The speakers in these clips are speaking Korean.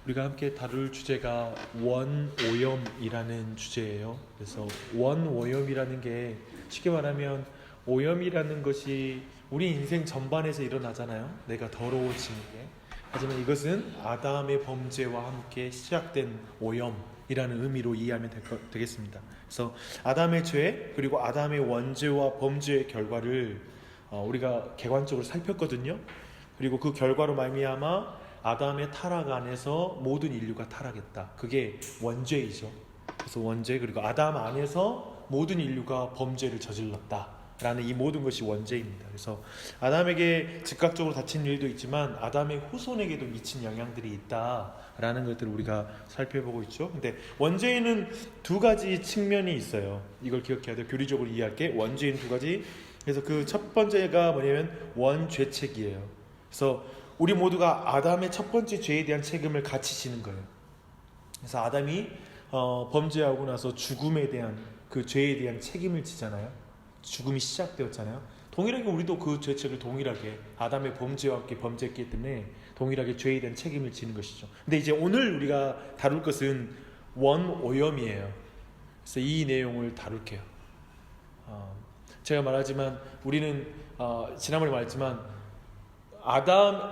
우리가 함께 다룰 주제가 원오염이라는 주제예요. 그래서 원오염이라는 게 쉽게 말하면 오염이라는 것이 우리 인생 전반에서 일어나잖아요. 내가 더러워지는 게. 하지만 이것은 아담의 범죄와 함께 시작된 오염이라는 의미로 이해하면 되겠습니다. 그래서 아담의 죄 그리고 아담의 원죄와 범죄의 결과를 우리가 객관적으로 살폈거든요. 그리고 그 결과로 말미암아 아담의 타락 안에서 모든 인류가 타락했다. 그게 원죄이죠. 그래서 원죄 그리고 아담 안에서 모든 인류가 범죄를 저질렀다. 라는 이 모든 것이 원죄입니다. 그래서 아담에게 즉각적으로 다친 일도 있지만 아담의 후손에게도 미친 영향들이 있다라는 것들을 우리가 살펴보고 있죠. 근데 원죄에는 두 가지 측면이 있어요. 이걸 기억해야 돼요. 교리적으로 이해할게. 원죄에는 두 가지. 그래서 그 첫 번째가 뭐냐면 원죄책이에요. 그래서 우리 모두가 아담의 첫 번째 죄에 대한 책임을 같이 지는 거예요. 그래서 아담이 범죄하고 나서 죽음에 대한 그 죄에 대한 책임을 지잖아요. 죽음이 시작되었잖아요. 동일하게 우리도 그 죄책을 동일하게 아담의 범죄와 함께 범죄했기 때문에 동일하게 죄에 대한 책임을 지는 것이죠. 근데 이제 오늘 우리가 다룰 것은 원오염이에요. 그래서 이 내용을 다룰게요. 제가 말하지만 우리는 지난번에 말했지만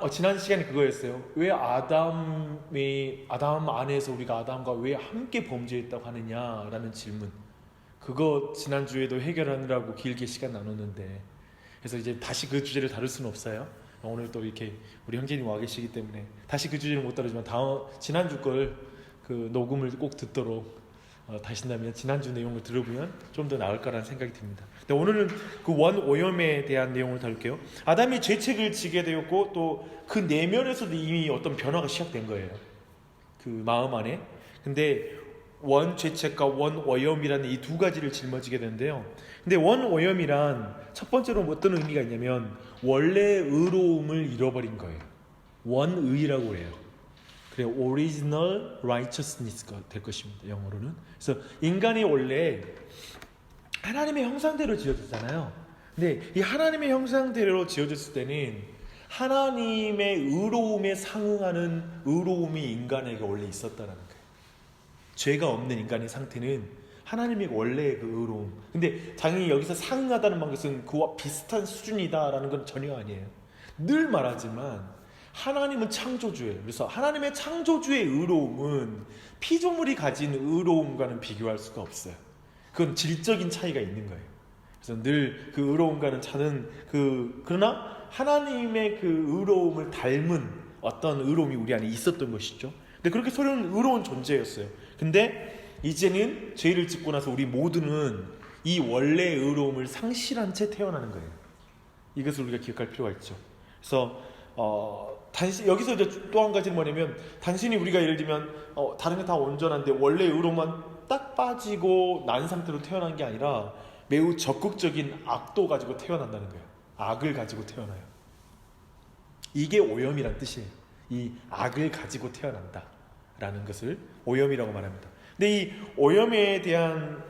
지난 시간에 그거였어요. 왜 아담 안에서 우리가 아담과 왜 함께 범죄했다고 하느냐라는 질문. 그거 지난주에도 해결하느라고 길게 시간 나눴는데, 그래서 이제 다시 그 주제를 다룰 수는 없어요. 오늘 또 이렇게 우리 형제님 와 계시기 때문에 다시 그 주제를 못 다루지만 지난주 걸 그 녹음을 꼭 듣도록 다신다면 지난주 내용을 들어보면 좀 더 나을 거라는 생각이 듭니다. 근데 오늘은 그 원오염에 대한 내용을 다룰게요. 아담이 죄책을 지게 되었고 또 그 내면에서도 이미 어떤 변화가 시작된 거예요. 그 마음 안에. 근데 원죄책과 원오염이라는 이 두 가지를 짊어지게 되는데요. 근데 원오염이란 첫 번째로 어떤 의미가 있냐면 원래 의로움을 잃어버린 거예요. 원의라고 해요. 그래, original righteousness가 될 것입니다. 영어로는. 그래서 인간이 원래 하나님의 형상대로 지어졌잖아요. 근데 이 하나님의 형상대로 지어졌을 때는 하나님의 의로움에 상응하는 의로움이 인간에게 원래 있었다는 거예요. 죄가 없는 인간의 상태는 하나님의 원래의 그 의로움. 근데 당연히 여기서 상응하다는 것은 그와 비슷한 수준이다라는 건 전혀 아니에요. 늘 말하지만 하나님은 창조주예요. 그래서 하나님의 창조주의 의로움은 피조물이 가진 의로움과는 비교할 수가 없어요. 그건 질적인 차이가 있는 거예요. 그래서 늘 그 의로움과는 차는 그러나 하나님의 그 의로움을 닮은 어떤 의로움이 우리 안에 있었던 것이죠. 근데 그렇게 서로는 의로운 존재였어요. 근데 이제는 죄를 짓고 나서 우리 모두는 이 원래의 의로움을 상실한 채 태어나는 거예요. 이것을 우리가 기억할 필요가 있죠. 그래서 여기서 이제 또 한 가지는 뭐냐면 단순히 우리가 예를 들면 다른 게 다 온전한데 원래 의로움만 딱 빠지고 난 상태로 태어난 게 아니라 매우 적극적인 악도 가지고 태어난다는 거예요. 악을 가지고 태어나요. 이게 오염이란 뜻이에요. 이 악을 가지고 태어난다 라는 것을 오염이라고 말합니다. 근데 이 오염에 대한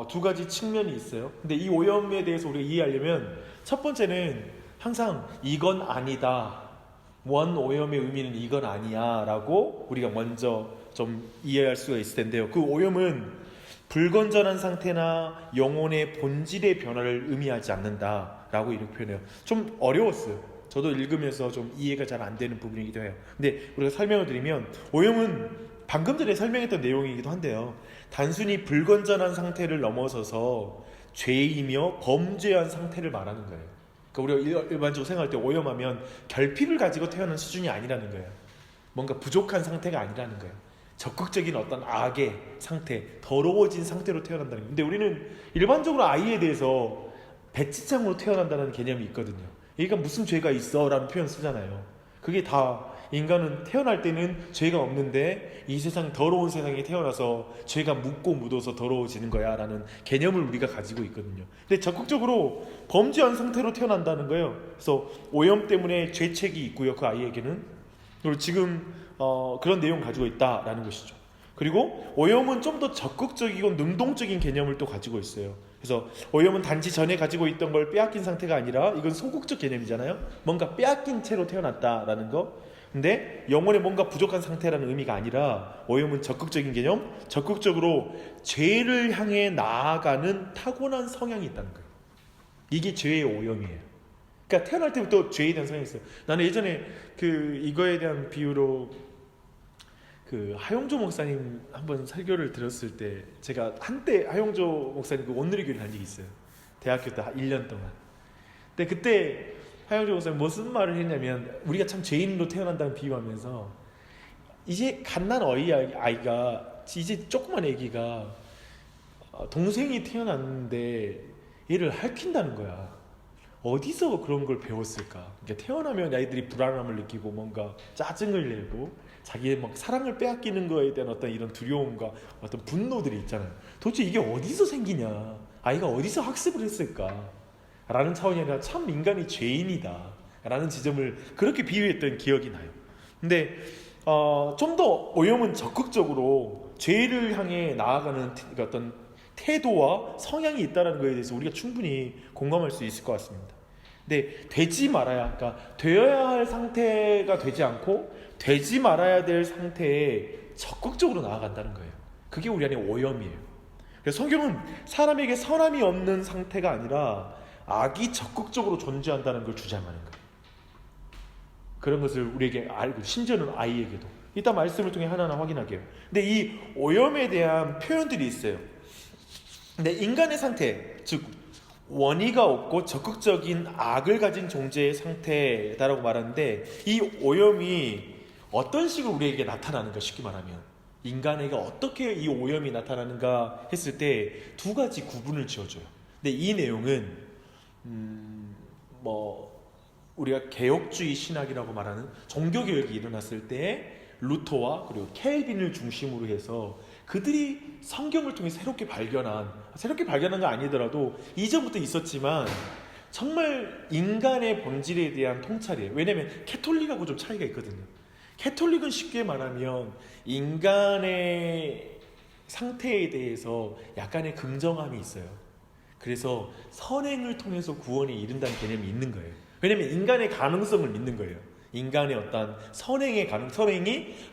두 가지 측면이 있어요. 근데 이 오염에 대해서 우리가 이해하려면 첫 번째는 항상 이건 아니다, 원오염의 의미는 이건 아니야 라고 우리가 먼저 좀 이해할 수가 있을 텐데요. 그 오염은 불건전한 상태나 영혼의 본질의 변화를 의미하지 않는다 라고 이렇게 표현해요. 좀 어려웠어요. 저도 읽으면서 좀 이해가 잘 안 되는 부분이기도 해요. 근데 우리가 설명을 드리면 오염은 방금 전에 설명했던 내용이기도 한데요. 단순히 불건전한 상태를 넘어서서 죄이며 범죄한 상태를 말하는 거예요. 그러니까 우리가 일반적으로 생각할 때 오염하면 결핍을 가지고 태어난 수준이 아니라는 거예요. 뭔가 부족한 상태가 아니라는 거예요. 적극적인 어떤 악의 상태, 더러워진 상태로 태어난다는 거예요. 근데 우리는 일반적으로 아이에 대해서 배지장으로 태어난다는 개념이 있거든요. 얘가 무슨 죄가 있어? 라는 표현 쓰잖아요. 그게 다 인간은 태어날 때는 죄가 없는데 이 세상 더러운 세상에 태어나서 죄가 묻고 묻어서 더러워지는 거야 라는 개념을 우리가 가지고 있거든요. 근데 적극적으로 범죄한 상태로 태어난다는 거예요. 그래서 오염 때문에 죄책이 있고요. 그 아이에게는. 그리고 지금 그런 내용 가지고 있다라는 것이죠. 그리고 오염은 좀 더 적극적이고 능동적인 개념을 또 가지고 있어요. 그래서 오염은 단지 전에 가지고 있던 걸 빼앗긴 상태가 아니라 이건 소극적 개념이잖아요. 뭔가 빼앗긴 채로 태어났다라는 거. 근데 영혼에 뭔가 부족한 상태라는 의미가 아니라 오염은 적극적인 개념, 적극적으로 죄를 향해 나아가는 타고난 성향이 있다는 거예요. 이게 죄의 오염이에요. 그러니까 태어날 때부터 죄에 대한 성향이 있어요. 나는 예전에 이거에 대한 비유로 하용조 목사님 한번 설교를 들었을 때, 제가 한때 하용조 목사님 온누리교회를 간 적이 있어요. 대학교 때 1년 동안. 근데 그때 하용조 목사님 무슨 말을 했냐면, 우리가 참 죄인으로 태어난다는 비유하면서, 이제 갓난 아이가, 이제 조그만 애기가 동생이 태어났는데 얘를 핥힌다는 거야. 어디서 그런 걸 배웠을까? 그러니까 태어나면 아이들이 불안함을 느끼고 뭔가 짜증을 내고 자기의 막 사랑을 빼앗기는 거에 대한 어떤 이런 두려움과 어떤 분노들이 있잖아요. 도대체 이게 어디서 생기냐? 아이가 어디서 학습을 했을까? 라는 차원이 아니라 참 인간이 죄인이다 라는 지점을 그렇게 비유했던 기억이 나요. 근데 좀 더 오염은 적극적으로 죄를 향해 나아가는 어떤 태도와 성향이 있다는 것에 대해서 우리가 충분히 공감할 수 있을 것 같습니다. 근데 되지 말아야, 그러니까 되어야 할 상태가 되지 않고 되지 말아야 될 상태에 적극적으로 나아간다는 거예요. 그게 우리 안에 오염이에요. 그래서 성경은 사람에게 선함이 없는 상태가 아니라 악이 적극적으로 존재한다는 걸 주장하는 거예요. 그런 것을 우리에게 알고, 심지어는 아이에게도. 이따 말씀을 통해 하나하나 확인할게요. 근데 이 오염에 대한 표현들이 있어요. 근데 인간의 상태, 즉 원의가 없고 적극적인 악을 가진 존재의 상태다라고 말하는데, 이 오염이 어떤 식으로 우리에게 나타나는가, 쉽게 말하면 인간에게 어떻게 이 오염이 나타나는가 했을 때 두 가지 구분을 지어줘요. 근데 이 내용은 우리가 개혁주의 신학이라고 말하는 종교개혁이 일어났을 때 루터와 그리고 켈빈을 중심으로 해서 그들이 성경을 통해 새롭게 발견한 건 아니더라도 이전부터 있었지만 정말 인간의 본질에 대한 통찰이에요. 왜냐하면 캐톨릭하고 좀 차이가 있거든요. 캐톨릭은 쉽게 말하면 인간의 상태에 대해서 약간의 긍정함이 있어요. 그래서 선행을 통해서 구원에 이른다는 개념이 있는 거예요. 왜냐하면 인간의 가능성을 믿는 거예요. 인간의 어떤 선행이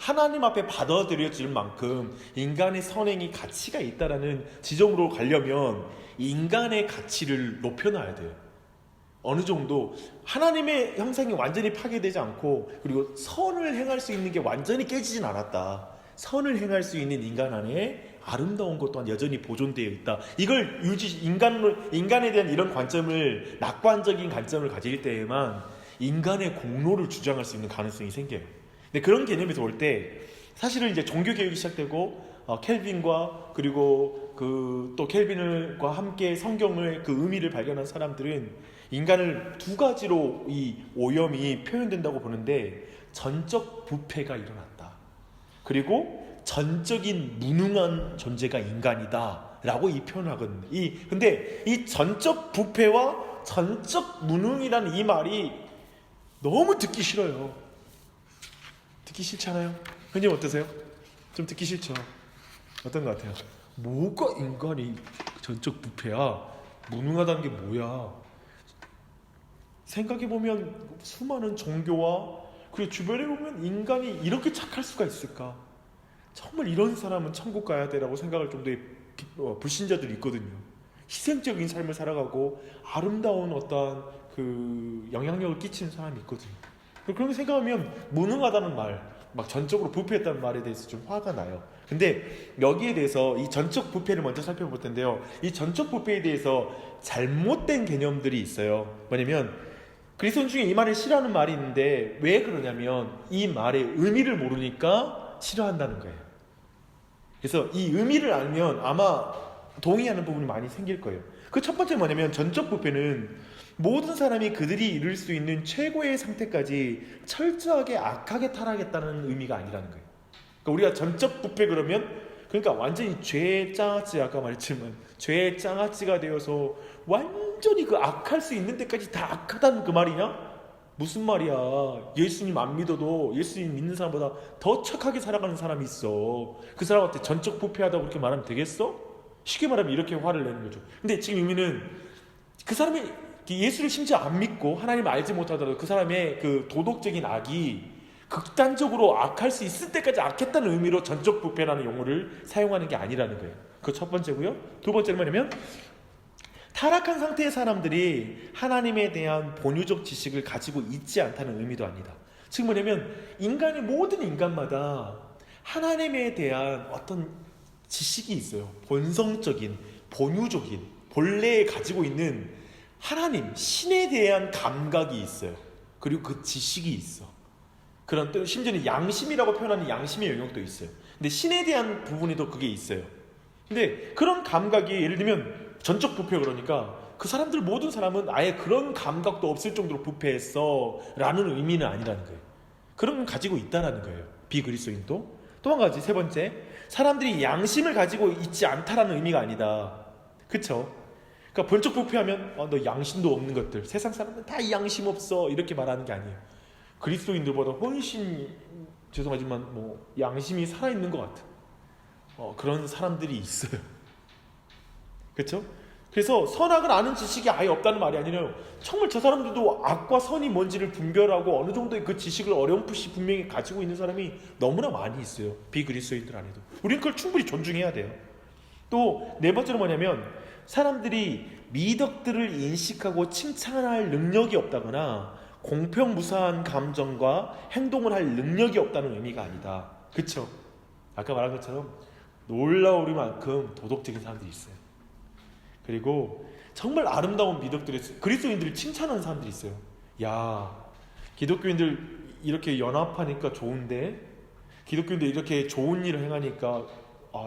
하나님 앞에 받아들여질 만큼 인간의 선행이 가치가 있다라는 지점으로 가려면 인간의 가치를 높여놔야 돼요. 어느 정도 하나님의 형상이 완전히 파괴되지 않고, 그리고 선을 행할 수 있는 게 완전히 깨지진 않았다. 선을 행할 수 있는 인간 안에 아름다운 것 또한 여전히 보존되어 있다. 이걸 인간에 대한 이런 관점을, 낙관적인 관점을 가질 때에만 인간의 공로를 주장할 수 있는 가능성이 생겨요. 근데 그런 개념에서 올 때 사실은 이제 종교 개혁이 시작되고 켈빈과 그리고 또 켈빈과 함께 성경의 그 의미를 발견한 사람들은 인간을 두 가지로 이 오염이 표현된다고 보는데, 전적 부패가 일어났다. 그리고 전적인 무능한 존재가 인간이다 라고 이 표현하거든요. 근데 이 전적 부패와 전적 무능이라는 이 말이 너무 듣기 싫어요. 듣기 싫잖아요. 현님 어떠세요? 좀 듣기 싫죠? 어떤 것 같아요? 뭐가 인간이 전적 부패야? 무능하다는 게 뭐야? 생각해보면 수많은 종교와 그리고 주변에 보면 인간이 이렇게 착할 수가 있을까? 정말 이런 사람은 천국 가야 되라고 생각할 정도의 불신자들이 있거든요. 희생적인 삶을 살아가고 아름다운 어떤 영향력을 끼치는 사람이 있거든요. 그런 거 생각하면 무능하다는 말, 막 전적으로 부패했다는 말에 대해서 좀 화가 나요. 근데 여기에 대해서 이 전적 부패를 먼저 살펴볼 텐데요. 이 전적 부패에 대해서 잘못된 개념들이 있어요. 뭐냐면 그리스도인 중에 이 말을 싫어하는 말이 있는데, 왜 그러냐면 이 말의 의미를 모르니까 싫어한다는 거예요. 그래서 이 의미를 알면 아마 동의하는 부분이 많이 생길 거예요. 그 첫 번째 뭐냐면, 전적 부패는 모든 사람이 그들이 이룰 수 있는 최고의 상태까지 철저하게 악하게 타락했다는 의미가 아니라는 거예요. 그러니까 우리가 전적 부패 그러니까 완전히 죄의 장아찌, 아까 말했지만 죄의 장아찌가 되어서 완전히 악할 수 있는 데까지 다 악하다는 그 말이냐? 무슨 말이야? 예수님 안 믿어도 예수님 믿는 사람보다 더 착하게 살아가는 사람이 있어. 그 사람한테 전적 부패하다고 그렇게 말하면 되겠어? 쉽게 말하면 이렇게 화를 내는 거죠. 근데 지금 의미는 그 사람이 예수를 심지어 안 믿고 하나님을 알지 못하더라도 그 사람의 그 도덕적인 악이 극단적으로 악할 수 있을 때까지 악했다는 의미로 전적 부패라는 용어를 사용하는 게 아니라는 거예요. 그 첫 번째고요. 두 번째는 뭐냐면 타락한 상태의 사람들이 하나님에 대한 본유적 지식을 가지고 있지 않다는 의미도 아니다. 즉 뭐냐면 인간의 모든 인간마다 하나님에 대한 어떤 지식이 있어요. 본성적인, 본유적인, 본래 가지고 있는 하나님, 신에 대한 감각이 있어요. 그리고 그 지식이 있어. 그런 또 심지어는 양심이라고 표현하는 양심의 영역도 있어요. 근데 신에 대한 부분에도 그게 있어요. 근데 그런 감각이 예를 들면 전적 부패 그러니까 그 사람들 모든 사람은 아예 그런 감각도 없을 정도로 부패했어 라는 의미는 아니라는 거예요. 그런 건 가지고 있다라는 거예요. 비그리스도인도. 또 한 가지 세 번째, 사람들이 양심을 가지고 있지 않다라는 의미가 아니다. 그쵸? 그러니까 번쩍 부패하면 너 양심도 없는 것들, 세상 사람들 다 양심 없어 이렇게 말하는 게 아니에요. 그리스도인들보다 훨씬 죄송하지만 양심이 살아있는 것 같은 그런 사람들이 있어요. 그렇죠? 그래서 선악을 아는 지식이 아예 없다는 말이 아니라 정말 저 사람들도 악과 선이 뭔지를 분별하고 어느 정도의 그 지식을 어렴풋이 분명히 가지고 있는 사람이 너무나 많이 있어요. 비그리스도인들 안에도. 우리는 그걸 충분히 존중해야 돼요. 또 네 번째는 뭐냐면 사람들이 미덕들을 인식하고 칭찬할 능력이 없다거나 공평무사한 감정과 행동을 할 능력이 없다는 의미가 아니다. 그렇죠? 아까 말한 것처럼 놀라우리만큼 도덕적인 사람들이 있어요. 그리고 정말 아름다운 미덕들이 그리스도인들을 칭찬하는 사람들이 있어요. 야, 기독교인들 이렇게 연합하니까 좋은데, 기독교인들 이렇게 좋은 일을 행하니까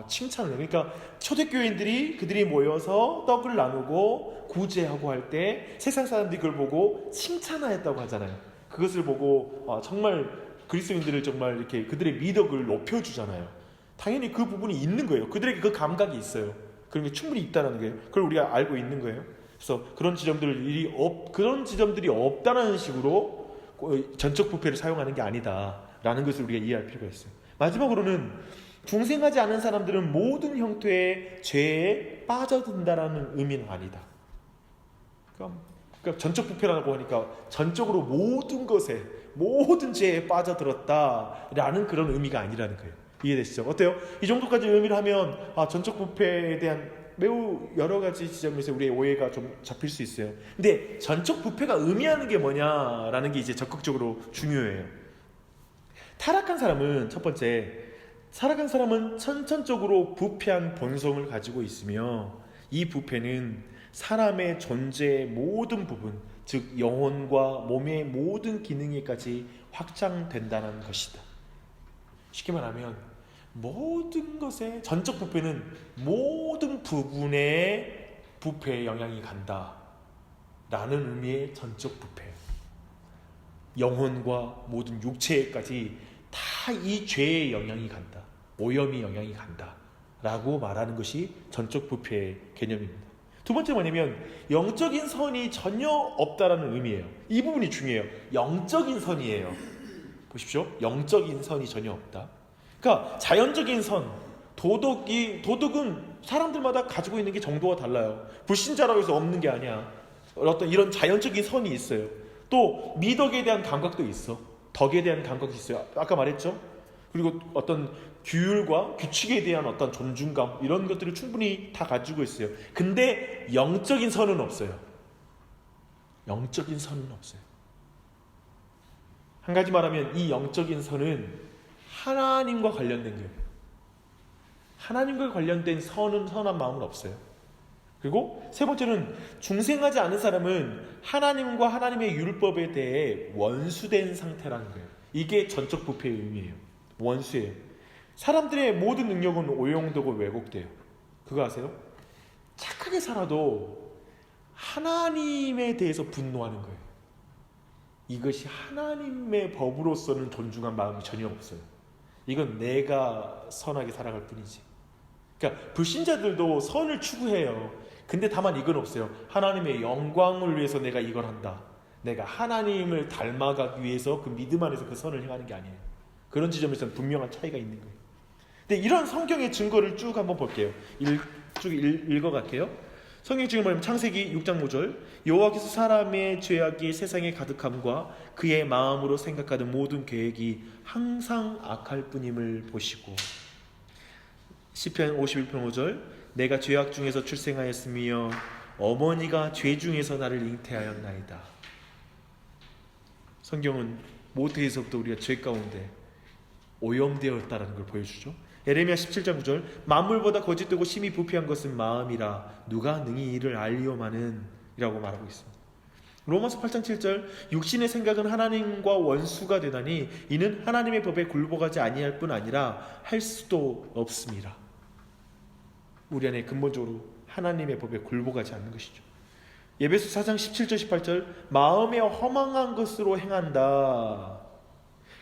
칭찬을 해요. 그러니까 초대교인들이 그들이 모여서 떡을 나누고 구제하고 할 때 세상 사람들이 그걸 보고 칭찬하였다고 하잖아요. 그것을 보고 정말 그리스도인들을 정말 이렇게 그들의 미덕을 높여주잖아요. 당연히 그 부분이 있는 거예요. 그들에게 그 감각이 있어요. 그런 게 충분히 있다는 거예요. 그걸 우리가 알고 있는 거예요. 그래서 그런 지점들이 없다는 식으로 전적 부패를 사용하는 게 아니다라는 것을 우리가 이해할 필요가 있어요. 마지막으로는 중생하지 않은 사람들은 모든 형태의 죄에 빠져든다라는 의미는 아니다. 그러니까 전적 부패라고 하니까 전적으로 모든 것에 모든 죄에 빠져들었다라는 그런 의미가 아니라는 거예요. 이해되시죠? 어때요? 이 정도까지 의미를 하면 전적 부패에 대한 매우 여러 가지 지점에서 우리의 오해가 좀 잡힐 수 있어요. 근데 전적 부패가 의미하는 게 뭐냐라는 게 이제 적극적으로 중요해요. 타락한 사람은 첫 번째, 타락한 사람은 선천적으로 부패한 본성을 가지고 있으며 이 부패는 사람의 존재의 모든 부분, 즉 영혼과 몸의 모든 기능에까지 확장된다는 것이다. 쉽게 말하면 모든 것에 전적 부패는 모든 부분에 부패의 영향이 간다 라는 의미의 전적 부패. 영혼과 모든 육체에까지 다 이 죄의 영향이 간다, 오염이 영향이 간다 라고 말하는 것이 전적 부패의 개념입니다. 두 번째 뭐냐면 영적인 선이 전혀 없다라는 의미예요. 이 부분이 중요해요. 영적인 선이에요. 보십시오. 영적인 선이 전혀 없다. 그러니까 자연적인 선, 도덕은 사람들마다 가지고 있는 게 정도가 달라요. 불신자라고 해서 없는 게 아니야. 어떤 이런 자연적인 선이 있어요. 또 미덕에 대한 감각도 있어. 덕에 대한 감각이 있어요. 아까 말했죠. 그리고 어떤 규율과 규칙에 대한 어떤 존중감, 이런 것들을 충분히 다 가지고 있어요. 근데 영적인 선은 없어요. 영적인 선은 없어요. 한 가지 말하면 이 영적인 선은 하나님과 관련된 거예요. 하나님과 관련된 선한 마음은 없어요. 그리고 세 번째는 중생하지 않은 사람은 하나님과 하나님의 율법에 대해 원수된 상태라는 거예요. 이게 전적 부패의 의미예요. 원수예요. 사람들의 모든 능력은 오용되고 왜곡돼요. 그거 아세요? 착하게 살아도 하나님에 대해서 분노하는 거예요. 이것이 하나님의 법으로서는 존중한 마음이 전혀 없어요. 이건 내가 선하게 살아갈 뿐이지. 그러니까 불신자들도 선을 추구해요. 근데 다만 이건 없어요. 하나님의 영광을 위해서 내가 이걸 한다. 내가 하나님을 닮아가기 위해서 그 믿음 안에서 그 선을 행하는 게 아니에요. 그런 지점에서는 분명한 차이가 있는 거예요. 근데 이런 성경의 증거를 쭉 한번 볼게요. 쭉 읽어갈게요. 성경 중에 보면 창세기 6장 5절, 여호와께서 사람의 죄악이 세상에 가득함과 그의 마음으로 생각하는 모든 계획이 항상 악할 뿐임을 보시고, 시편 51편 5절, 내가 죄악 중에서 출생하였으며 어머니가 죄 중에서 나를 잉태하였나이다. 성경은 모태에서부터 우리가 죄 가운데 오염되었다라는 걸 보여주죠. 에레미야 17장 9절, 만물보다 거짓되고 심히 부패한 것은 마음이라 누가 능히 이를 알리오마는 이라고 말하고 있습니다. 로마서 8장 7절, 육신의 생각은 하나님과 원수가 되다니 이는 하나님의 법에 굴복하지 아니할 뿐 아니라 할 수도 없습니다. 우리 안에 근본적으로 하나님의 법에 굴복하지 않는 것이죠. 예배소 4장 17절 18절, 마음에 허망한 것으로 행한다.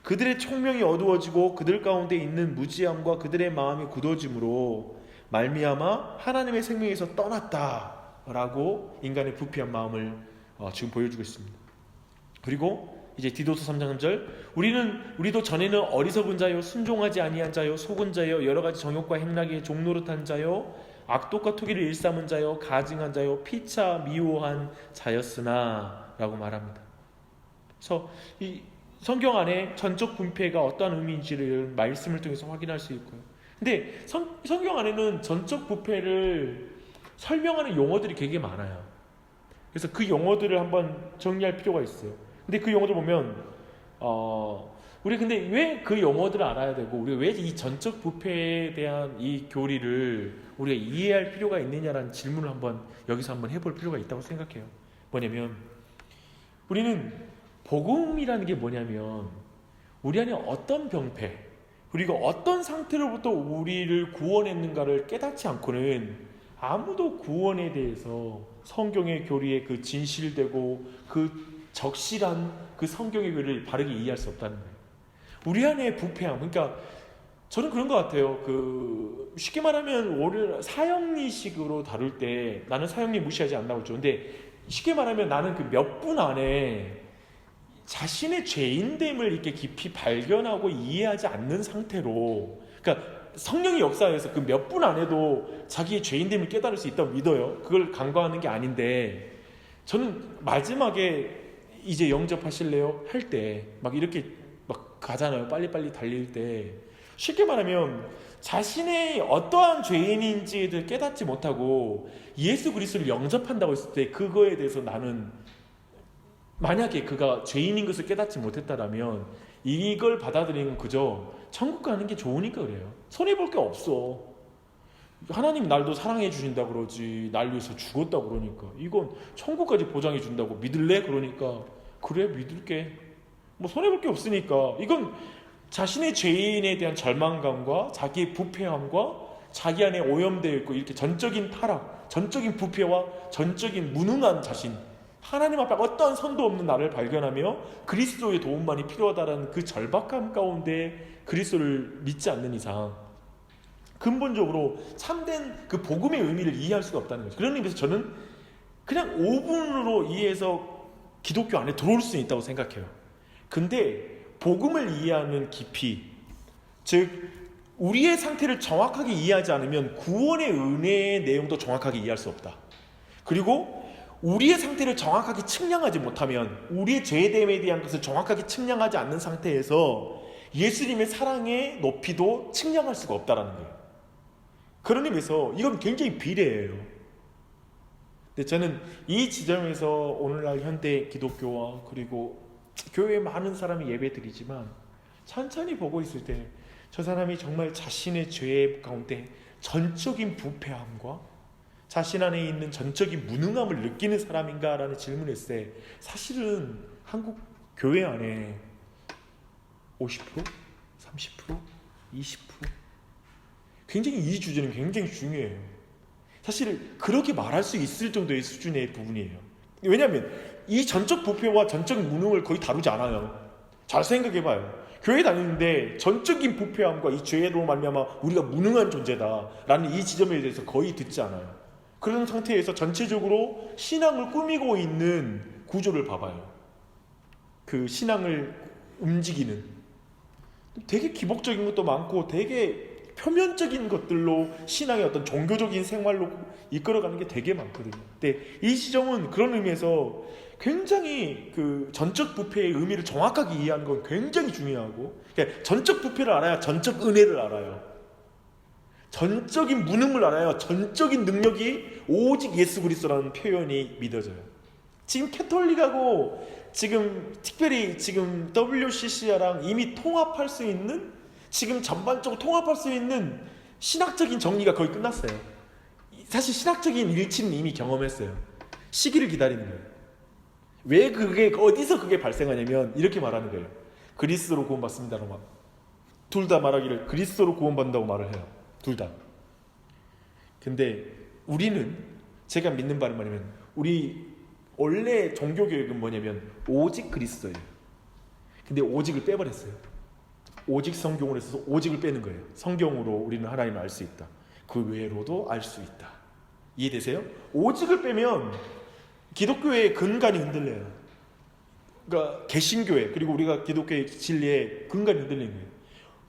그들의 총명이 어두워지고 그들 가운데 있는 무지함과 그들의 마음이 굳어짐으로 말미암아 하나님의 생명에서 떠났다라고 인간의 부패한 마음을 지금 보여주고 있습니다. 그리고 이제 디도서 3장 3절, 우리도 전에는 어리석은 자요 순종하지 아니한 자요 속은 자요 여러 가지 정욕과 행락에 종노릇한 자요 악독과 투기를 일삼은 자요 가증한 자요 피차 미워한 자였으나 라고 말합니다. 그래서 이 성경 안에 전적 분폐가 어떠한 의미인지를 말씀을 통해서 확인할 수 있고요. 근데 성경 안에는 전적 부패를 설명하는 용어들이 되게 많아요. 그래서 그 용어들을 한번 정리할 필요가 있어요. 근데 그 용어들 보면 우리 근데 왜 그 용어들을 알아야 되고 우리가 왜 이 전적 부패에 대한 이 교리를 우리가 이해할 필요가 있느냐라는 질문을 여기서 한번 해볼 필요가 있다고 생각해요. 뭐냐면 우리는 복음이라는 게 뭐냐면 우리 안에 어떤 병폐 그리고 어떤 상태로부터 우리를 구원했는가를 깨닫지 않고는 아무도 구원에 대해서 성경의 교리에 그 진실되고 그 적실한 그 성경의 교리를 바르게 이해할 수 없다는 거예요. 우리 안에 부패함, 그러니까 저는 그런 것 같아요. 쉽게 말하면 우리 사형리식으로 다룰 때 나는 사형리 무시하지 않는다고 했죠. 근데 쉽게 말하면 나는 그 몇 분 안에 자신의 죄인됨을 이렇게 깊이 발견하고 이해하지 않는 상태로, 그러니까 성령의 역사에서 그 몇 분 안에도 자기의 죄인됨을 깨달을 수 있다고 믿어요. 그걸 간과하는 게 아닌데, 저는 마지막에 이제 영접하실래요? 할 때 막 이렇게 막 가잖아요. 빨리빨리 달릴 때 쉽게 말하면 자신의 어떠한 죄인인지에 대해 깨닫지 못하고 예수 그리스도를 영접한다고 했을 때 그거에 대해서 나는 만약에 그가 죄인인 것을 깨닫지 못했다라면 이걸 받아들이는 그저 천국 가는 게 좋으니까 그래요. 손해볼 게 없어. 하나님 날도 사랑해 주신다 그러지, 날 위해서 죽었다 그러니까 이건 천국까지 보장해 준다고 믿을래? 그러니까 그래 믿을게. 뭐 손해볼 게 없으니까. 이건 자신의 죄인에 대한 절망감과 자기의 부패함과 자기 안에 오염되어 있고 이렇게 전적인 타락, 전적인 부패와 전적인 무능한 자신, 하나님 앞에 어떠한 선도 없는 나를 발견하며 그리스도의 도움만이 필요하다는 그 절박함 가운데 그리스도를 믿지 않는 이상 근본적으로 참된 그 복음의 의미를 이해할 수가 없다는 거죠. 그런 의미에서 저는 그냥 5분으로 이해해서 기독교 안에 들어올 수 있다고 생각해요. 근데 복음을 이해하는 깊이, 즉 우리의 상태를 정확하게 이해하지 않으면 구원의 은혜의 내용도 정확하게 이해할 수 없다. 그리고 우리의 상태를 정확하게 측량하지 못하면 우리의 죄됨에 대한 것을 정확하게 측량하지 않는 상태에서 예수님의 사랑의 높이도 측량할 수가 없다는 거예요. 그런 의미에서 이건 굉장히 비례해요. 근데 저는 이 지점에서 오늘날 현대 기독교와 그리고 교회에 많은 사람이 예배드리지만 천천히 보고 있을 때 저 사람이 정말 자신의 죄 가운데 전적인 부패함과 자신 안에 있는 전적인 무능함을 느끼는 사람인가라는 질문을 했을 때 사실은 한국 교회 안에 50%? 30%? 20%? 굉장히 이 주제는 굉장히 중요해요. 사실 그렇게 말할 수 있을 정도의 수준의 부분이에요. 왜냐하면 이 전적 부패와 전적 무능을 거의 다루지 않아요. 잘 생각해봐요. 교회 다니는데 전적인 부패함과 이 죄로 말미암아 우리가 무능한 존재다라는 이 지점에 대해서 거의 듣지 않아요. 그런 상태에서 전체적으로 신앙을 꾸미고 있는 구조를 봐봐요. 그 신앙을 움직이는 되게 기복적인 것도 많고 되게 표면적인 것들로 신앙의 어떤 종교적인 생활로 이끌어가는 게 되게 많거든요. 근데 이 지점은 그런 의미에서 굉장히 그 전적 부패의 의미를 정확하게 이해하는 건 굉장히 중요하고, 그러니까 전적 부패를 알아야 전적 은혜를 알아요. 전적인 무능을 알아야 전적인 능력이 오직 예수 그리스도라는 표현이 믿어져요. 지금 캐톨릭하고 지금 특별히 지금 WCC랑 이미 통합할 수 있는, 지금 전반적으로 통합할 수 있는 신학적인 정리가 거의 끝났어요. 사실 신학적인 일치는 이미 경험했어요. 시기를 기다리는 거예요. 왜 그게 어디서 그게 발생하냐면 이렇게 말하는 거예요. 그리스도로 구원받습니다라고 둘 다 말하기를 그리스도로 구원받는다고 말을 해요. 둘 다. 근데 우리는, 제가 믿는 바는 뭐냐면, 우리 원래 종교교육은 뭐냐면 오직 그리스도예요. 근데 오직을 빼버렸어요. 오직 성경으로 해서 오직을 빼는 거예요. 성경으로 우리는 하나님을 알 수 있다. 그 외로도 알 수 있다. 이해되세요? 오직을 빼면 기독교의 근간이 흔들려요. 그러니까 개신교회, 그리고 우리가 기독교의 진리의 근간이 흔들리는 거예요.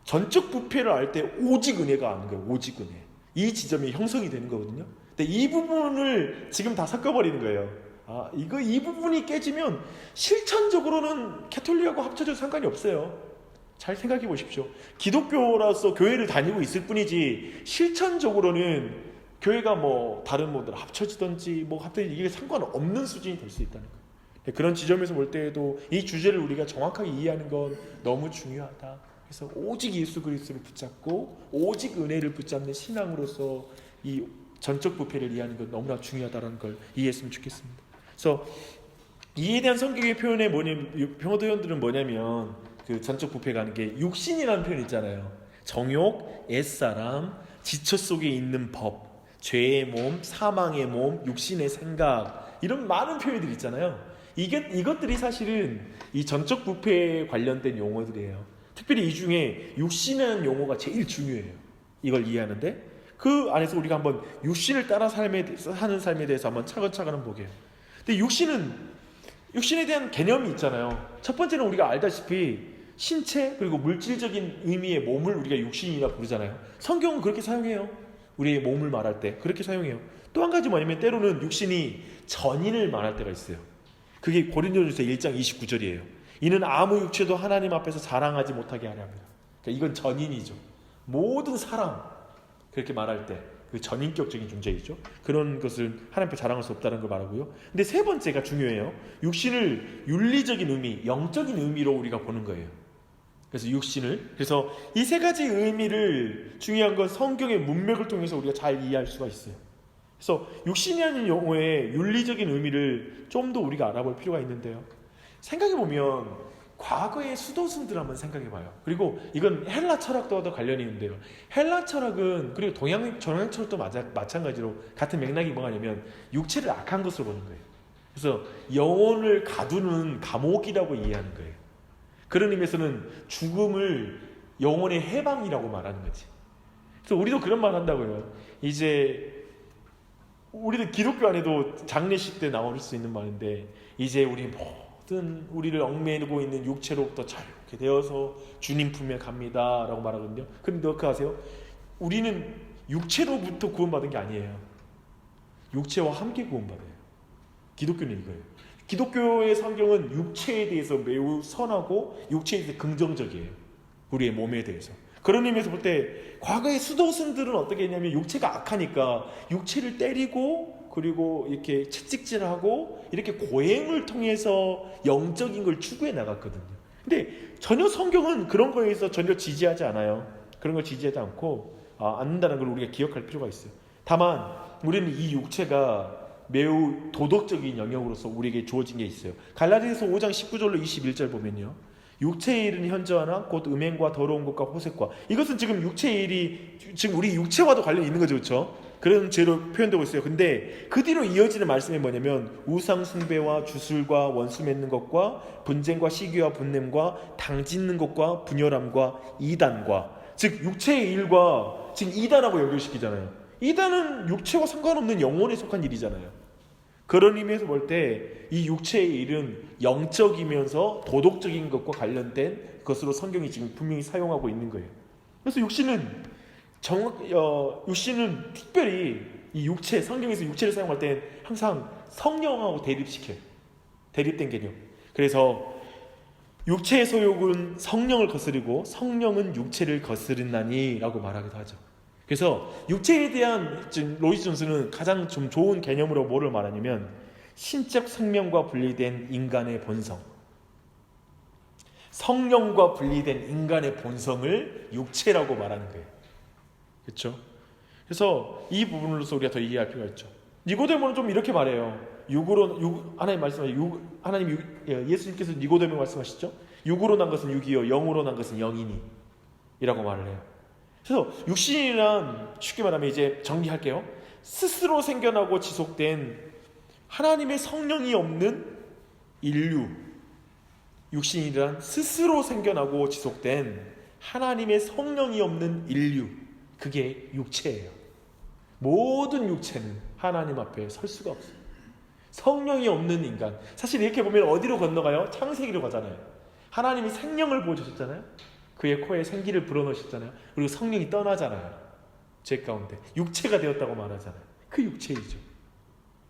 전적 부패를 알 때 오직 은혜가 아는 거예요. 오직 은혜. 이 지점이 형성이 되는 거거든요. 근데 이 부분을 지금 다 섞어버리는 거예요. 이 부분이 깨지면 실천적으로는 캐톨릭하고 합쳐져도 상관이 없어요. 잘 생각해 보십시오. 기독교라서 교회를 다니고 있을 뿐이지 실천적으로는 교회가 뭐 다른 분들 합쳐지든지 뭐 합쳐지든지 이게 상관없는 수준이 될 수 있다는 거예요. 그런 지점에서 볼 때에도 이 주제를 우리가 정확하게 이해하는 건 너무 중요하다. 그래서 오직 예수 그리스도를 붙잡고 오직 은혜를 붙잡는 신앙으로서 이 전적 부패를 이해하는 건 너무나 중요하다는 걸 이해했으면 좋겠습니다. 그래서 이에 대한 성경의 표현의 표현들은 뭐냐면, 그 전적 부패가 하는 게 육신이라는 표현 있잖아요. 정욕, 옛사람, 지처 속에 있는 법, 죄의 몸, 사망의 몸, 육신의 생각, 이런 많은 표현들이 있잖아요. 이것들이 사실은 이 전적 부패에 관련된 용어들이에요. 특별히 이 중에 육신이라는 용어가 제일 중요해요. 이걸 이해하는데 그 안에서 우리가 한번 육신을 따라 사는 삶에 대해서 한번 차근차근 한번 보게요. 근데 육신에 대한 개념이 있잖아요. 첫 번째는 우리가 알다시피 신체, 그리고 물질적인 의미의 몸을 우리가 육신이라 부르잖아요. 성경은 그렇게 사용해요. 우리의 몸을 말할 때 그렇게 사용해요. 또 한 가지 뭐냐면, 때로는 육신이 전인을 말할 때가 있어요. 그게 고린도전서 1장 29절이에요. 이는 아무 육체도 하나님 앞에서 자랑하지 못하게 하려 합니다. 그러니까 이건 전인이죠. 모든 사람, 그렇게 말할 때 그 전인격적인 존재이죠. 그런 것을 하나님 앞에 자랑할 수 없다는 걸 말하고요. 근데 세 번째가 중요해요. 육신을 윤리적인 의미, 영적인 의미로 우리가 보는 거예요. 그래서 그래서 이 세 가지 의미를, 중요한 건 성경의 문맥을 통해서 우리가 잘 이해할 수가 있어요. 그래서 육신이라는 용어의 윤리적인 의미를 좀 더 우리가 알아볼 필요가 있는데요. 생각해보면 과거의 수도승들 한번 생각해봐요. 그리고 이건 헬라 철학과도 관련이 있는데요. 헬라 철학은, 그리고 동양 철학도 마찬가지로 같은 맥락이 뭐냐면 육체를 악한 것으로 보는 거예요. 그래서 영혼을 가두는 감옥이라고 이해하는 거예요. 그런 의미에서는 죽음을 영혼의 해방이라고 말하는 거지. 그래서 우리도 그런 말 한다고요. 이제 우리도 기독교 안에도 장례식 때 나올 수 있는 말인데, 이제 우리 모든 우리를 얽매이고 있는 육체로부터 자유롭게 되어서 주님 품에 갑니다 라고 말하거든요. 근데 어떻게 아세요? 우리는 육체로부터 구원받은 게 아니에요. 육체와 함께 구원받아요. 기독교는 이거예요. 기독교의 성경은 육체에 대해서 매우 선하고 육체에 대해서 긍정적이에요. 우리의 몸에 대해서. 그런 의미에서 볼 때 과거의 수도승들은 어떻게 했냐면, 육체가 악하니까 육체를 때리고, 그리고 이렇게 채찍질하고 이렇게 고행을 통해서 영적인 걸 추구해 나갔거든요. 근데 전혀 성경은 그런 거에서 전혀 지지하지 않아요. 그런 걸 지지하지 않고 않는다는 걸 우리가 기억할 필요가 있어요. 다만 우리는 이 육체가 매우 도덕적인 영역으로서 우리에게 주어진 게 있어요. 갈라디아서 5장 19절로 21절 보면요, 육체의 일은 현저하나 곧 음행과 더러운 것과 호색과, 이것은 지금 육체의 일이 지금 우리 육체와도 관련이 있는 거죠. 그렇죠? 그런 죄로 표현되고 있어요. 근데 그 뒤로 이어지는 말씀이 뭐냐면, 우상 숭배와 주술과 원수 맺는 것과 분쟁과 시기와 분냄과 당 짓는 것과 분열함과 이단과, 즉 육체의 일과 지금 이단하고 연결시키잖아요. 이단은 육체와 상관없는 영혼에 속한 일이잖아요. 그런 의미에서 볼 때 이 육체의 일은 영적이면서 도덕적인 것과 관련된 것으로 성경이 지금 분명히 사용하고 있는 거예요. 그래서 육신은 육신은 특별히 이 육체, 성경에서 육체를 사용할 때 항상 성령하고 대립된 개념. 그래서 육체의 소욕은 성령을 거스르고 성령은 육체를 거스른다니 라고 말하기도 하죠. 그래서 육체에 대한 로이스 존스는 가장 좀 좋은 개념으로 뭐를 말하냐면 신적 생명과 분리된 인간의 본성, 성령과 분리된 인간의 본성을 육체라고 말하는 거예요. 그렇죠? 그래서 이 부분으로서 우리가 더 이해할 필요가 있죠. 니고데모는 좀 이렇게 말해요. 하나님 말씀하시죠. 예수님께서 니고데모 말씀하시죠. 육으로 난 것은 육이요 영으로 난 것은 영이니 이라고 말을 해요. 그래서 육신이란 쉽게 말하면 이제 정리할게요. 스스로 생겨나고 지속된 하나님의 성령이 없는 인류. 육신이란 스스로 생겨나고 지속된 하나님의 성령이 없는 인류. 그게 육체예요. 모든 육체는 하나님 앞에 설 수가 없어요. 성령이 없는 인간. 사실 이렇게 보면 어디로 건너가요? 창세기로 가잖아요. 하나님이 생명을 보여주셨잖아요. 그의 코에 생기를 불어넣으셨잖아요. 그리고 성령이 떠나잖아요. 죄 가운데 육체가 되었다고 말하잖아요. 그 육체이죠.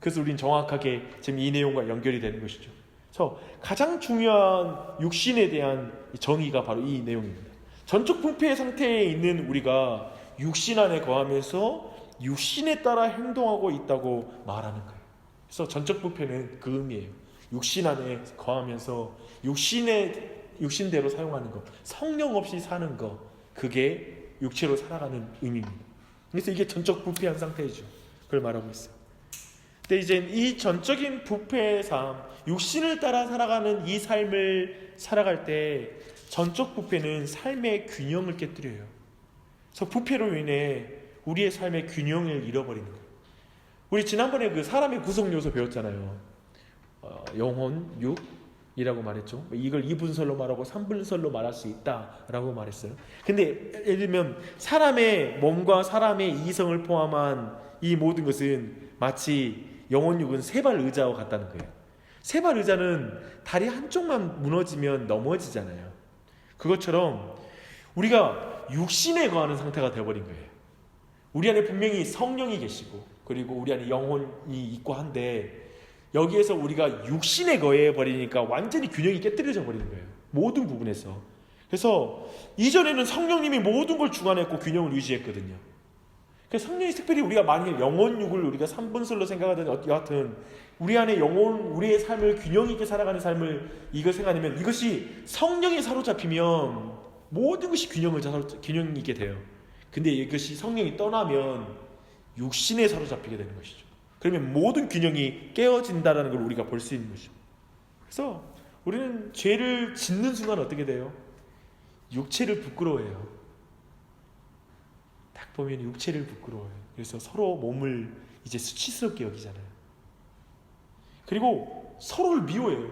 그래서 우린 정확하게 지금 이 내용과 연결이 되는 것이죠. 그래서 가장 중요한 육신에 대한 정의가 바로 이 내용입니다. 전적 부패의 상태에 있는 우리가 육신 안에 거하면서 육신에 따라 행동하고 있다고 말하는 거예요. 그래서 전적 부패는 그 의미예요. 육신 안에 거하면서 육신대로 사용하는 것, 성령 없이 사는 것, 그게 육체로 살아가는 의미입니다. 그래서 이게 전적 부패한 상태이죠. 그걸 말하고 있어요. 근데 이제 이 전적인 부패의 삶, 육신을 따라 살아가는 이 삶을 살아갈 때 전적 부패는 삶의 균형을 깨뜨려요. 그래서 부패로 인해 우리의 삶의 균형을 잃어버리는 거예요. 우리 지난번에 그 사람의 구성 요소 배웠잖아요. 영혼, 육이라고 말했죠. 이걸 2분설로 말하고 3분설로 말할 수 있다라고 말했어요. 근데 예를 들면 사람의 몸과 사람의 이성을 포함한 이 모든 것은 마치 영혼, 육은 세발 의자와 같다는 거예요. 세발 의자는 다리 한쪽만 무너지면 넘어지잖아요. 그것처럼 우리가 육신에 거하는 상태가 되어버린 거예요. 우리 안에 분명히 성령이 계시고 그리고 우리 안에 영혼이 있고 한데 여기에서 우리가 육신에 거해버리니까 완전히 균형이 깨뜨려져 버리는 거예요. 모든 부분에서. 그래서 이전에는 성령님이 모든 걸 주관했고 균형을 유지했거든요. 그래서 성령이 특별히 우리가 만일 영혼육을 우리가 3분설로 생각하든 여하튼 우리 안에 영혼, 우리의 삶을 균형 있게 살아가는 삶을 이걸 생각하면 이것이 성령이 사로잡히면 모든 것이 균형 있게 돼요. 근데 이것이 성령이 떠나면 육신에 사로잡히게 되는 것이죠. 그러면 모든 균형이 깨어진다는 걸 우리가 볼 수 있는 것이죠. 그래서 우리는 죄를 짓는 순간 어떻게 돼요? 육체를 부끄러워해요. 딱 보면 육체를 부끄러워해요. 그래서 서로 몸을 이제 수치스럽게 여기잖아요. 그리고 서로를 미워해요.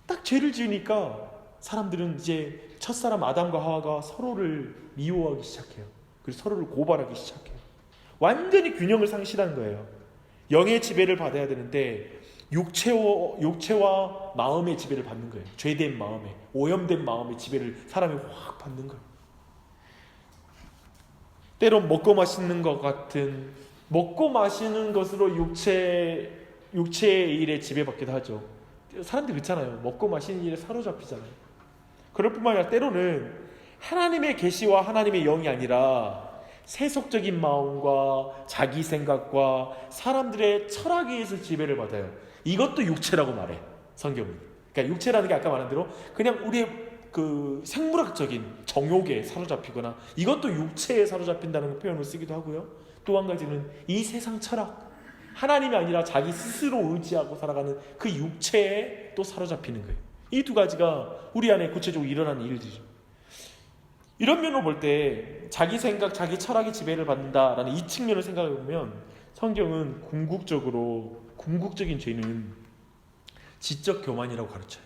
딱 죄를 지으니까 사람들은 이제 첫사람 아담과 하와가 서로를 미워하기 시작해요. 그리고 서로를 고발하기 시작해요. 완전히 균형을 상실한 거예요. 영의 지배를 받아야 되는데 육체와 마음의 지배를 받는 거예요. 죄된 마음에, 오염된 마음의 지배를 사람이 확 받는 거예요. 때론 먹고 마시는 것 같은 먹고 마시는 것으로 육체의 일에 지배받기도 하죠. 사람들이 그렇잖아요. 먹고 마시는 일에 사로잡히잖아요. 그럴 뿐만 아니라 때로는 하나님의 계시와 하나님의 영이 아니라 세속적인 마음과 자기 생각과 사람들의 철학에 의해서 지배를 받아요. 이것도 육체라고 말해 성경은. 그러니까 육체라는 게 아까 말한 대로 그냥 우리의 그 생물학적인 정욕에 사로잡히거나 이것도 육체에 사로잡힌다는 표현을 쓰기도 하고요. 또 한 가지는 이 세상 철학, 하나님이 아니라 자기 스스로 의지하고 살아가는 그 육체에 또 사로잡히는 거예요. 이 두 가지가 우리 안에 구체적으로 일어나는 일들이죠. 이런 면으로 볼 때 자기 생각, 자기 철학이 지배를 받는다라는 이 측면을 생각해 보면 성경은 궁극적인 죄는 지적 교만이라고 가르쳐요.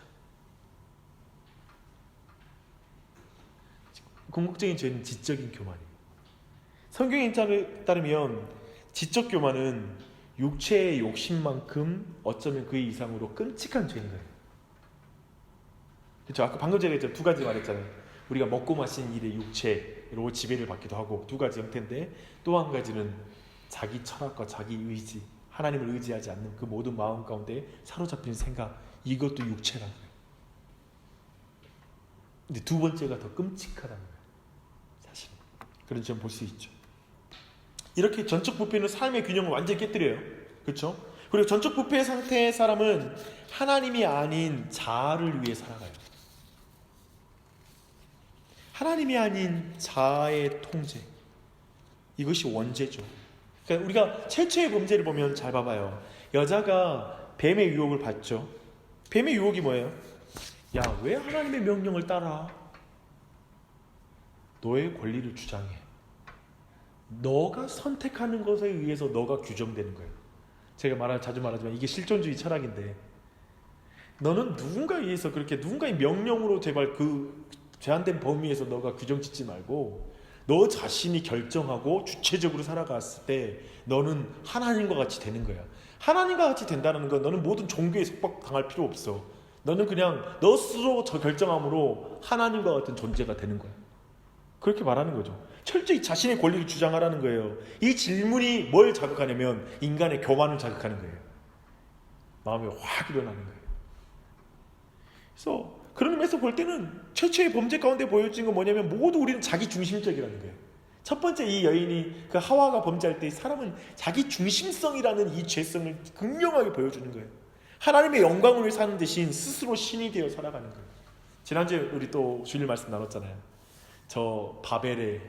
궁극적인 죄는 지적인 교만이에요. 성경에 따르면 지적 교만은 육체의 욕심만큼 어쩌면 그 이상으로 끔찍한 죄인 거예요. 그렇죠? 아까 방금 전에 두 가지 말했잖아요. 우리가 먹고 마시는 일의 육체로 지배를 받기도 하고, 두 가지 형태인데, 또 한 가지는 자기 철학과 자기 의지, 하나님을 의지하지 않는 그 모든 마음 가운데 사로잡힌 생각, 이것도 육체라는 거예요. 근데 두 번째가 더 끔찍하다는 거예요. 사실 그런 점 볼 수 있죠. 이렇게 전적 부패는 삶의 균형을 완전히 깨뜨려요. 그렇죠? 그리고 전적 부패 상태의 사람은 하나님이 아닌 자아를 위해 살아가요. 하나님이 아닌 자아의 통제, 이것이 원죄죠. 그러니까 우리가 최초의 범죄를 보면 잘 봐봐요. 여자가 뱀의 유혹을 받죠. 뱀의 유혹이 뭐예요? 야, 왜 하나님의 명령을 따라? 너의 권리를 주장해. 너가 선택하는 것에 의해서 너가 규정되는 거예요. 제가 자주 말하지만 이게 실존주의 철학인데, 너는 누군가에 의해서 그렇게 누군가의 명령으로 제발 그 제한된 범위에서 너가 규정 짓지 말고 너 자신이 결정하고 주체적으로 살아갔을 때 너는 하나님과 같이 되는 거야. 하나님과 같이 된다는 건 너는 모든 종교에 속박당할 필요 없어. 너는 그냥 너 스스로 저 결정함으로 하나님과 같은 존재가 되는 거야. 그렇게 말하는 거죠. 철저히 자신의 권리를 주장하라는 거예요. 이 질문이 뭘 자극하냐면 인간의 교만을 자극하는 거예요. 마음이 확 일어나는 거예요. 그래서 그런 의미에서 볼 때는 최초의 범죄 가운데 보여진 건 뭐냐면 모두 우리는 자기 중심적이라는 거예요. 첫 번째 이 여인이 그 하와가 범죄할 때 사람은 자기 중심성이라는 이 죄성을 극명하게 보여주는 거예요. 하나님의 영광을 위해 사는 대신 스스로 신이 되어 살아가는 거예요. 지난주에 우리 또 주일 말씀 나눴잖아요. 저 바벨에,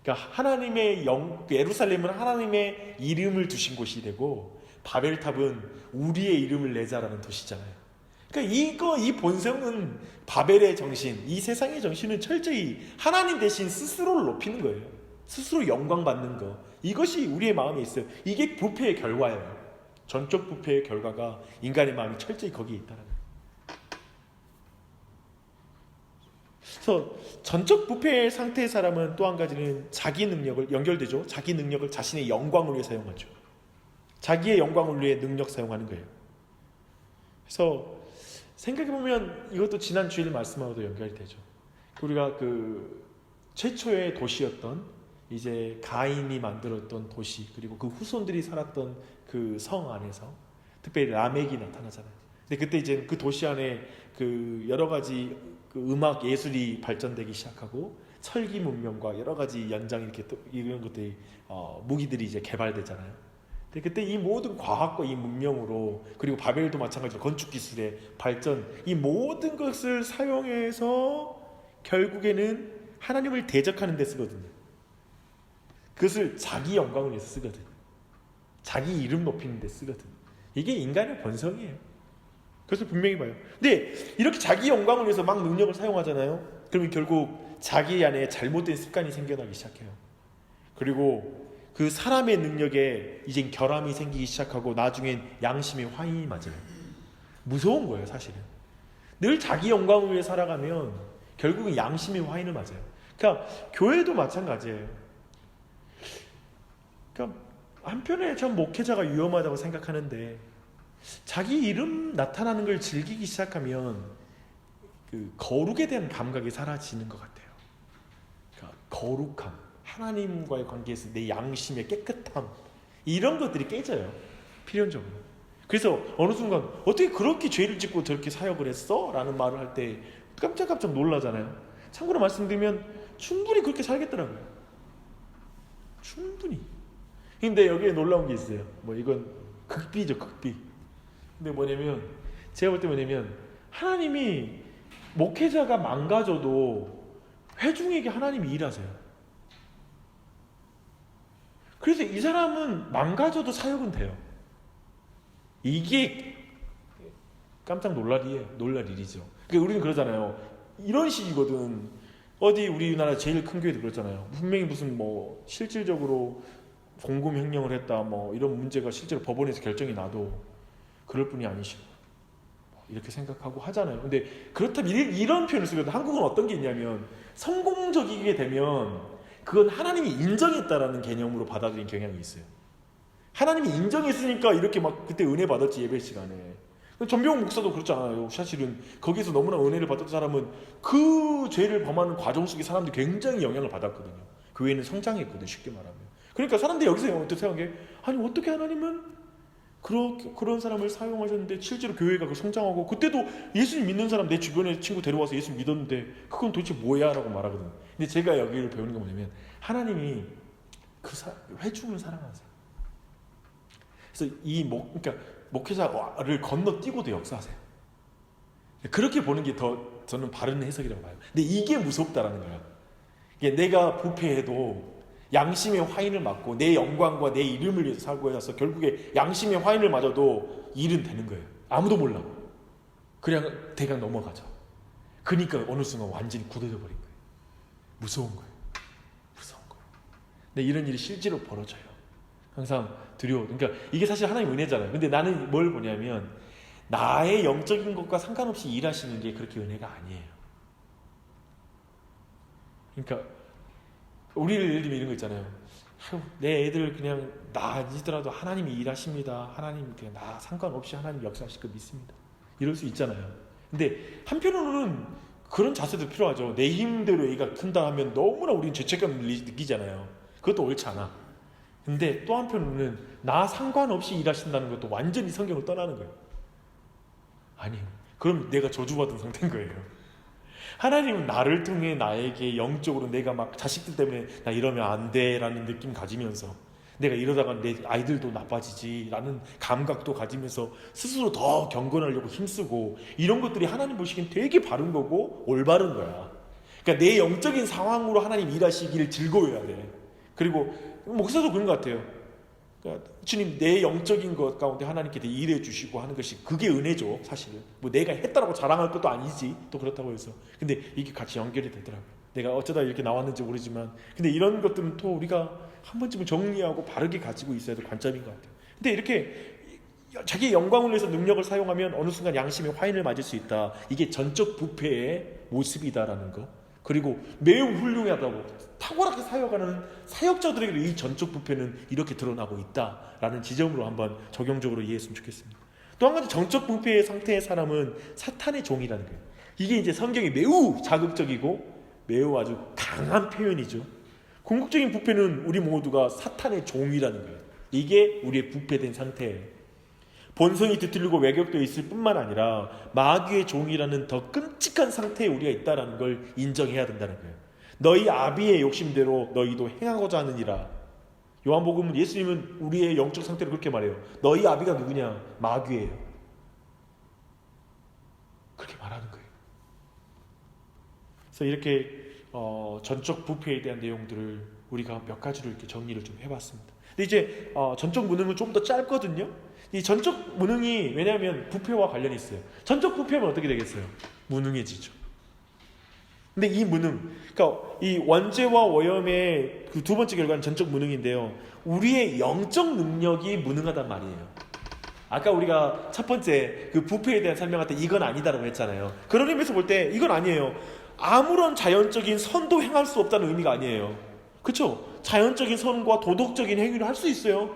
그러니까 하나님의 예루살렘은 하나님의 이름을 두신 곳이 되고 바벨탑은 우리의 이름을 내자라는 도시잖아요. 그러니까 이 본성은 바벨의 정신, 이 세상의 정신은 철저히 하나님 대신 스스로를 높이는 거예요. 스스로 영광 받는 거. 이것이 우리의 마음에 있어요. 이게 부패의 결과예요. 전적 부패의 결과가 인간의 마음이 철저히 거기에 있다는 거예요. 그래서 전적 부패의 상태의 사람은 또 한 가지는 자기 능력을, 연결되죠. 자기 능력을 자신의 영광을 위해 사용하죠. 자기의 영광을 위해 능력 사용하는 거예요. 그래서 생각해보면 이것도 지난 주일 말씀하고도 연결이 되죠. 우리가 그 최초의 도시였던 이제 가인이 만들었던 도시, 그리고 그 후손들이 살았던 그 성 안에서 특별히 라멕이 나타나잖아요. 근데 그때 이제 그 도시 안에 그 여러 가지 그 음악 예술이 발전되기 시작하고 철기 문명과 여러 가지 연장 이렇게 또 이런 것들이 무기들이 이제 개발되잖아요. 근데 그때 이 모든 과학과 이 문명으로, 그리고 바벨도 마찬가지로 건축 기술의 발전, 이 모든 것을 사용해서 결국에는 하나님을 대적하는 데 쓰거든요. 그것을 자기 영광을 위해서 쓰거든. 자기 이름 높이는 데 쓰거든. 이게 인간의 본성이에요. 그래서 분명히 봐요. 근데 이렇게 자기 영광을 위해서 막 능력을 사용하잖아요. 그러면 결국 자기 안에 잘못된 습관이 생겨나기 시작해요. 그리고 그 사람의 능력에 이제 결함이 생기기 시작하고 나중엔 양심의 화인이 맞아요. 무서운 거예요, 사실은. 늘 자기 영광을 위해 살아가면 결국은 양심의 화인을 맞아요. 그러니까 교회도 마찬가지예요. 그러니까 한편에 전 목회자가 위험하다고 생각하는데, 자기 이름 나타나는 걸 즐기기 시작하면 그 거룩에 대한 감각이 사라지는 것 같아요. 그러니까 거룩함, 하나님과의 관계에서 내 양심의 깨끗함, 이런 것들이 깨져요, 필연적으로. 그래서 어느 순간 어떻게 그렇게 죄를 짓고 저렇게 사역을 했어? 라는 말을 할 때 깜짝깜짝 놀라잖아요. 참고로 말씀드리면 충분히 그렇게 살겠더라고요. 충분히. 근데 여기에 놀라운 게 있어요. 뭐 이건 극비죠, 극비. 근데 뭐냐면, 제가 볼 때 뭐냐면, 하나님이 목회자가 망가져도 회중에게 하나님이 일하세요. 그래서 이 사람은 망가져도 사역은 돼요. 이게 깜짝 놀랄 일이죠. 그러니까 우리는 그러잖아요. 이런 식이거든. 어디 우리나라 제일 큰 교회도 그렇잖아요. 분명히 무슨 뭐 실질적으로 공금 횡령을 했다, 뭐 이런 문제가 실제로 법원에서 결정이 나도 그럴 뿐이 아니시고 이렇게 생각하고 하잖아요. 근데 그렇다면 이런 표현을 쓰거든. 한국은 어떤 게 있냐면, 성공적이게 되면 그건 하나님이 인정했다라는 개념으로 받아들인 경향이 있어요. 하나님이 인정했으니까 이렇게 막 그때 은혜 받았지, 예배 시간에. 전병훈 목사도 그렇잖아요. 사실은 거기서 너무나 은혜를 받았던 사람은 그 죄를 범하는 과정 속에 사람들이 굉장히 영향을 받았거든요. 교회는 성장했거든요. 쉽게 말하면. 그러니까 사람들이 여기서 어떻게 생각해? 아니 어떻게 하나님은 그런 사람을 사용하셨는데 실제로 교회가 성장하고, 그때도 예수님 믿는 사람 내 주변에 친구 데려와서 예수님 믿었는데 그건 도대체 뭐야? 라고 말하거든요. 근데 제가 여기를 배우는 게 뭐냐면 하나님이 회중을 사랑하세요. 그래서 그러니까 목회자를 건너뛰고도 역사하세요. 그렇게 보는 게 더 저는 바른 해석이라고 봐요. 근데 이게 무섭다라는 거예요. 이게 내가 부패해도 양심의 화인을 맞고 내 영광과 내 이름을 위해서 살고 해서 결국에 양심의 화인을 맞아도 일은 되는 거예요. 아무도 몰라. 그냥 대강 넘어가죠. 그러니까 어느 순간 완전히 굳어져 버린 거예요. 무서운 거예요. 무서운 거예요. 근데 이런 일이 실제로 벌어져요. 항상 두려워. 그러니까 이게 사실 하나님의 은혜잖아요. 근데 나는 뭘 보냐면 나의 영적인 것과 상관없이 일하시는 게 그렇게 은혜가 아니에요. 그러니까 우리를 예를 들면 이런 거 있잖아요. 내 애들 그냥 나 아니더라도 하나님이 일하십니다. 하나님 그냥 나 상관없이 하나님 역사하실 거 믿습니다. 이럴 수 있잖아요. 근데 한편으로는 그런 자세도 필요하죠. 내 힘대로 애가 큰다 하면 너무나 우리는 죄책감을 느끼잖아요. 그것도 옳지 않아. 근데 또 한편으로는 나 상관없이 일하신다는 것도 완전히 성경을 떠나는 거예요. 아니요. 그럼 내가 저주받은 상태인 거예요. 하나님은 나를 통해 나에게 영적으로 내가 막 자식들 때문에 나 이러면 안 돼라는 느낌 가지면서, 내가 이러다가 내 아이들도 나빠지지 라는 감각도 가지면서 스스로 더 경건하려고 힘쓰고, 이런 것들이 하나님 보시기엔 되게 바른 거고 올바른 거야. 그러니까 내 영적인 상황으로 하나님 일하시기를 즐거워해야 돼. 그리고 목사도 그런 것 같아요. 그러니까 주님 내 영적인 것 가운데 하나님께 일해 주시고 하는 것이 그게 은혜죠. 사실은 뭐 내가 했다라고 자랑할 것도 아니지, 또 그렇다고 해서. 근데 이게 같이 연결이 되더라고요. 내가 어쩌다 이렇게 나왔는지 모르지만, 근데 이런 것들은 또 우리가 한 번쯤은 정리하고 바르게 가지고 있어야 될 관점인 것 같아요. 근데 이렇게 자기의 영광을 위해서 능력을 사용하면 어느 순간 양심의 화인을 맞을 수 있다. 이게 전적 부패의 모습이다라는 거. 그리고 매우 훌륭하다고 탁월하게 사역하는 사역자들에게 이 전적 부패는 이렇게 드러나고 있다라는 지점으로 한번 적용적으로 이해했으면 좋겠습니다. 또 한 가지 정적 부패의 상태의 사람은 사탄의 종이라는 거예요. 이게 이제 성경이 매우 자극적이고 매우 아주 강한 표현이죠. 궁극적인 부패는 우리 모두가 사탄의 종이라는 거예요. 이게 우리의 부패된 상태예요. 본성이 뒤틀리고 왜곡되어 있을 뿐만 아니라 마귀의 종이라는 더 끔찍한 상태에 우리가 있다는 걸 인정해야 된다는 거예요. 너희 아비의 욕심대로 너희도 행하고자 하느니라. 요한복음은 예수님은 우리의 영적 상태를 그렇게 말해요. 너희 아비가 누구냐? 마귀예요. 그렇게 말하는 거예요. 그래서 이렇게 전적 부패에 대한 내용들을 우리가 몇 가지로 이렇게 정리를 좀 해봤습니다. 근데 이제 전적 무능은 좀 더 짧거든요. 이 전적 무능이 왜냐하면 부패와 관련이 있어요. 전적 부패하면 어떻게 되겠어요? 무능해지죠. 근데 이 무능, 그러니까 이 원죄와 오염의 그 두 번째 결과는 전적 무능인데요. 우리의 영적 능력이 무능하단 말이에요. 아까 우리가 첫 번째 그 부패에 대한 설명할 때 이건 아니다라고 했잖아요. 그런 의미에서 볼 때 이건 아니에요. 아무런 자연적인 선도 행할 수 없다는 의미가 아니에요. 그렇죠? 자연적인 선과 도덕적인 행위를 할 수 있어요.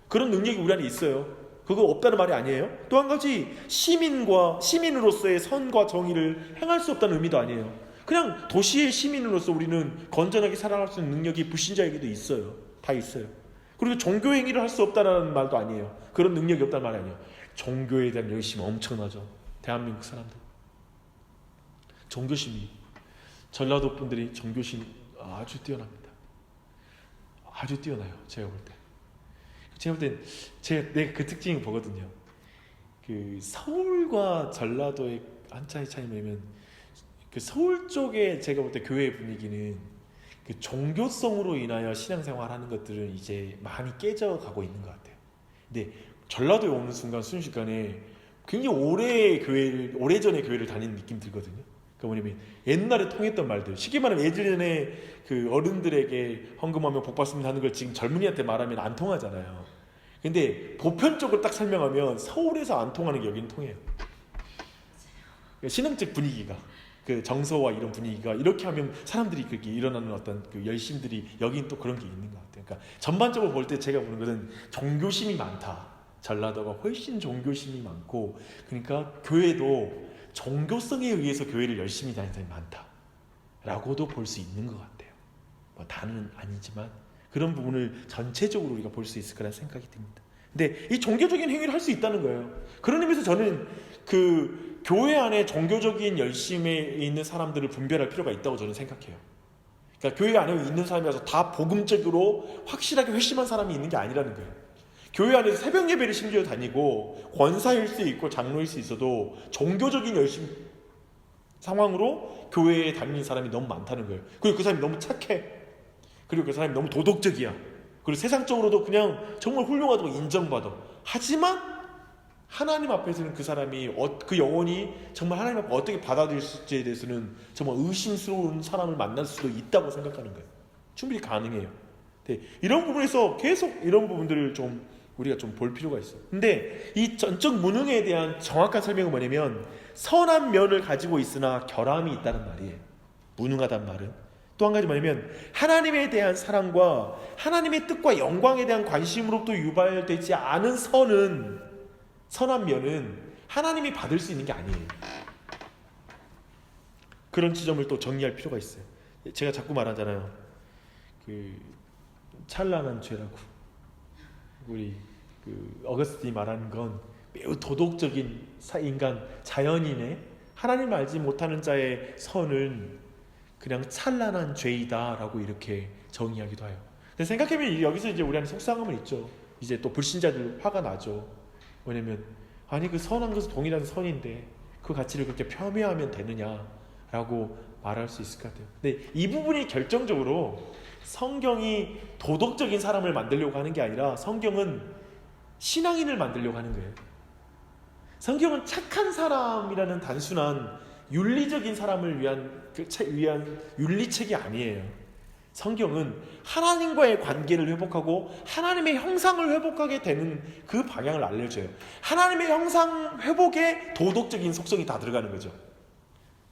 그런 능력이 우리 안에 있어요. 그거 없다는 말이 아니에요. 또 한 가지 시민으로서의 선과 정의를 행할 수 없다는 의미도 아니에요. 그냥 도시의 시민으로서 우리는 건전하게 살아갈 수 있는 능력이 불신자에게도 있어요. 다 있어요. 그리고 종교 행위를 할 수 없다는 말도 아니에요. 그런 능력이 없다는 말이 아니에요. 종교에 대한 열심이 엄청나죠. 대한민국 사람들. 종교심이, 전라도 분들이 종교심 아주 뛰어납니다. 아주 뛰어나요. 제가 볼 때. 제가 볼 땐 내가 그 특징을 보거든요. 그 서울과 전라도의 한차의 차이 뭐냐면, 그 서울 쪽에 제가 볼 때 교회 분위기는 그 종교성으로 인하여 신앙생활하는 것들은 이제 많이 깨져가고 있는 것 같아요. 근데 전라도에 오는 순간에 굉장히 오래전에 교회를 다니는 느낌 들거든요. 그러니까 뭐냐면 옛날에 통했던 말들, 쉽게 말하면 예전에 그 어른들에게 헌금하면 복 받습니다 하는 걸 지금 젊은이한테 말하면 안 통하잖아요. 근데 보편적으로 딱 설명하면 서울에서 안 통하는 게 여기는 통해요. 그러니까 신앙적 분위기가, 그 정서와 이런 분위기가 이렇게 하면 사람들이 그렇게 일어나는 어떤 그 열심들이 여긴 또 그런 게 있는 것 같아요. 그러니까 전반적으로 볼 때 제가 보는 것은 종교심이 많다. 전라도가 훨씬 종교심이 많고, 그러니까 교회도 종교성에 의해서 교회를 열심히 다니는 사람이 많다라고도 볼 수 있는 것 같아요. 뭐 다는 아니지만 그런 부분을 전체적으로 우리가 볼 수 있을 거라는 생각이 듭니다. 근데 이 종교적인 행위를 할 수 있다는 거예요. 그런 의미에서 저는 그 교회 안에 종교적인 열심에 있는 사람들을 분별할 필요가 있다고 저는 생각해요. 그러니까 교회 안에 있는 사람이라서 다 복음적으로 확실하게 회심한 사람이 있는 게 아니라는 거예요. 교회 안에서 새벽 예배를 심지어 다니고 권사일 수 있고 장로일 수 있어도 종교적인 열심 상황으로 교회에 다니는 사람이 너무 많다는 거예요. 그리고 그 사람이 너무 착해. 그리고 그 사람이 너무 도덕적이야. 그리고 세상적으로도 그냥 정말 훌륭하다고 인정받아. 하지만 하나님 앞에서는 그 사람이 그 영혼이 정말 하나님 앞에 어떻게 받아들일지에 대해서는 정말 의심스러운 사람을 만날 수도 있다고 생각하는 거예요. 충분히 가능해요. 네, 이런 부분에서 계속 이런 부분들을 좀 우리가 좀 볼 필요가 있어요. 근데 이 전적 무능에 대한 정확한 설명은 뭐냐면 선한 면을 가지고 있으나 결함이 있다는 말이에요. 무능하다는 말은. 또 한 가지 뭐냐면 하나님에 대한 사랑과 하나님의 뜻과 영광에 대한 관심으로부터 유발되지 않은 선한 면은 하나님이 받을 수 있는 게 아니에요. 그런 지점을 또 정리할 필요가 있어요. 제가 자꾸 말하잖아요. 그 찬란한 죄라고. 우리 그 어거스틴이 말하는 건 매우 도덕적인 인간, 자연인의 하나님을 알지 못하는 자의 선은 그냥 찬란한 죄이다라고 이렇게 정의하기도 해요. 근데 생각해보면 여기서 이제 우리 안에 속상함은 있죠. 이제 또 불신자들 화가 나죠. 뭐냐면 아니 그 선한 것은 동일한 선인데 그 가치를 그렇게 폄훼하면 되느냐라고 말할 수 있을 것 같아요. 근데 이 부분이 결정적으로 성경이 도덕적인 사람을 만들려고 하는 게 아니라 성경은 신앙인을 만들려고 하는 거예요. 성경은 착한 사람이라는 단순한 윤리적인 사람을 위한 윤리책이 아니에요. 성경은 하나님과의 관계를 회복하고 하나님의 형상을 회복하게 되는 그 방향을 알려줘요. 하나님의 형상 회복에 도덕적인 속성이 다 들어가는 거죠.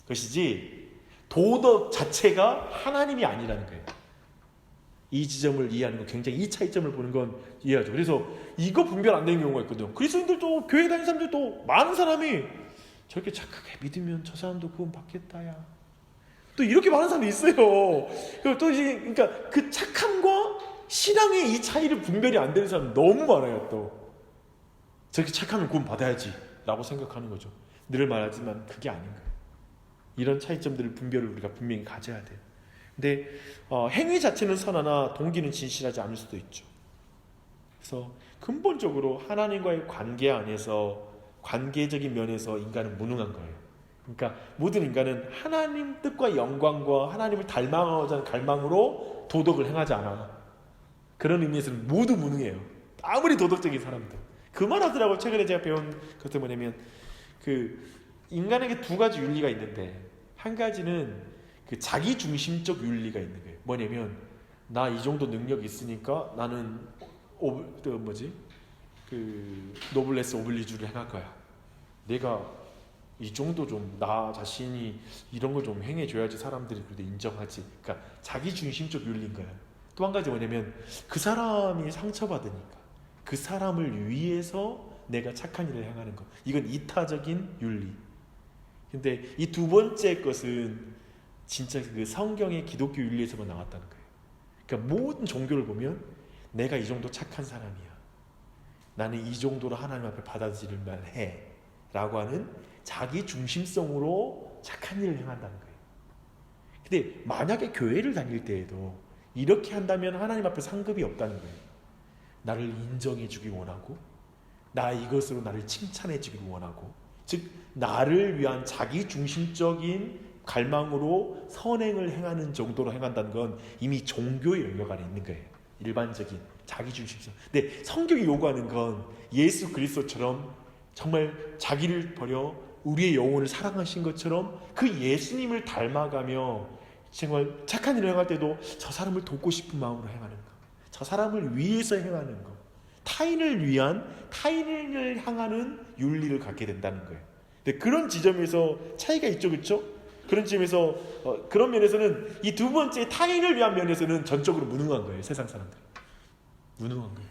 그것이지 도덕 자체가 하나님이 아니라는 거예요. 이 지점을 이해하는 거, 굉장히 이 차이점을 보는 건 이해하죠. 그래서 이거 분별 안 되는 경우가 있거든요. 그리스도인들도 교회 다니는 사람들도 많은 사람이 저렇게 착하게 믿으면 저 사람도 구원 받겠다야. 또 이렇게 많은 사람이 있어요. 그리고 또 이제 그러니까 그 착함과 신앙의 이 차이를 분별이 안 되는 사람 너무 많아요. 또 저렇게 착하면 구원 받아야지라고 생각하는 거죠. 늘 말하지만 그게 아닌 거예요. 이런 차이점들을 분별을 우리가 분명히 가져야 돼요. 근데 행위 자체는 선하나 동기는 진실하지 않을 수도 있죠. 그래서 근본적으로 하나님과의 관계 안에서 관계적인 면에서 인간은 무능한 거예요. 그러니까 모든 인간은 하나님 뜻과 영광과 하나님을 닮아가고자 하는 갈망으로 도덕을 행하지 않아. 그런 의미에서는 모두 무능해요. 아무리 도덕적인 사람들. 그 말 하더라고. 최근에 제가 배운 것도 뭐냐면 그 인간에게 두 가지 윤리가 있는데 한 가지는 그 자기 중심적 윤리가 있는 거예요. 뭐냐면 나 이 정도 능력이 있으니까 나는 노블레스 오블리주를 행할 거야. 내가 이 정도 좀 나 자신이 이런 걸 좀 행해줘야지 사람들이 그래도 인정하지. 그러니까 자기 중심적 윤리인 거야. 또 한 가지 뭐냐면 그 사람이 상처받으니까 그 사람을 위해서 내가 착한 일을 행하는 거. 이건 이타적인 윤리. 근데 이 두 번째 것은 진짜 그 성경의 기독교 윤리에서만 나왔다는 거예요. 그러니까 모든 종교를 보면 내가 이 정도 착한 사람이야. 나는 이 정도로 하나님 앞에 받아들일만 해. 라고 하는 자기 중심성으로 착한 일을 행한다는 거예요. 근데 만약에 교회를 다닐 때에도 이렇게 한다면 하나님 앞에 상급이 없다는 거예요. 나를 인정해 주기 원하고 나 이것으로 나를 칭찬해 주기 원하고 즉 나를 위한 자기 중심적인 갈망으로 선행을 행하는 정도로 행한다는 건 이미 종교의 영역 안에 있는 거예요. 일반적인 자기 중심성. 근데 성경이 요구하는 건 예수 그리스도처럼 정말 자기를 버려 우리의 영혼을 사랑하신 것처럼 그 예수님을 닮아가며 정말 착한 일을 행할 때도 저 사람을 돕고 싶은 마음으로 행하는 것, 저 사람을 위해서 행하는 것, 타인을 위한 타인을 향하는 윤리를 갖게 된다는 거예요. 근데 그런 지점에서 차이가 있죠, 그렇죠? 그런 지점에서 그런 면에서는 이 두 번째 타인을 위한 면에서는 전적으로 무능한 거예요. 세상 사람들 무능한 거예요.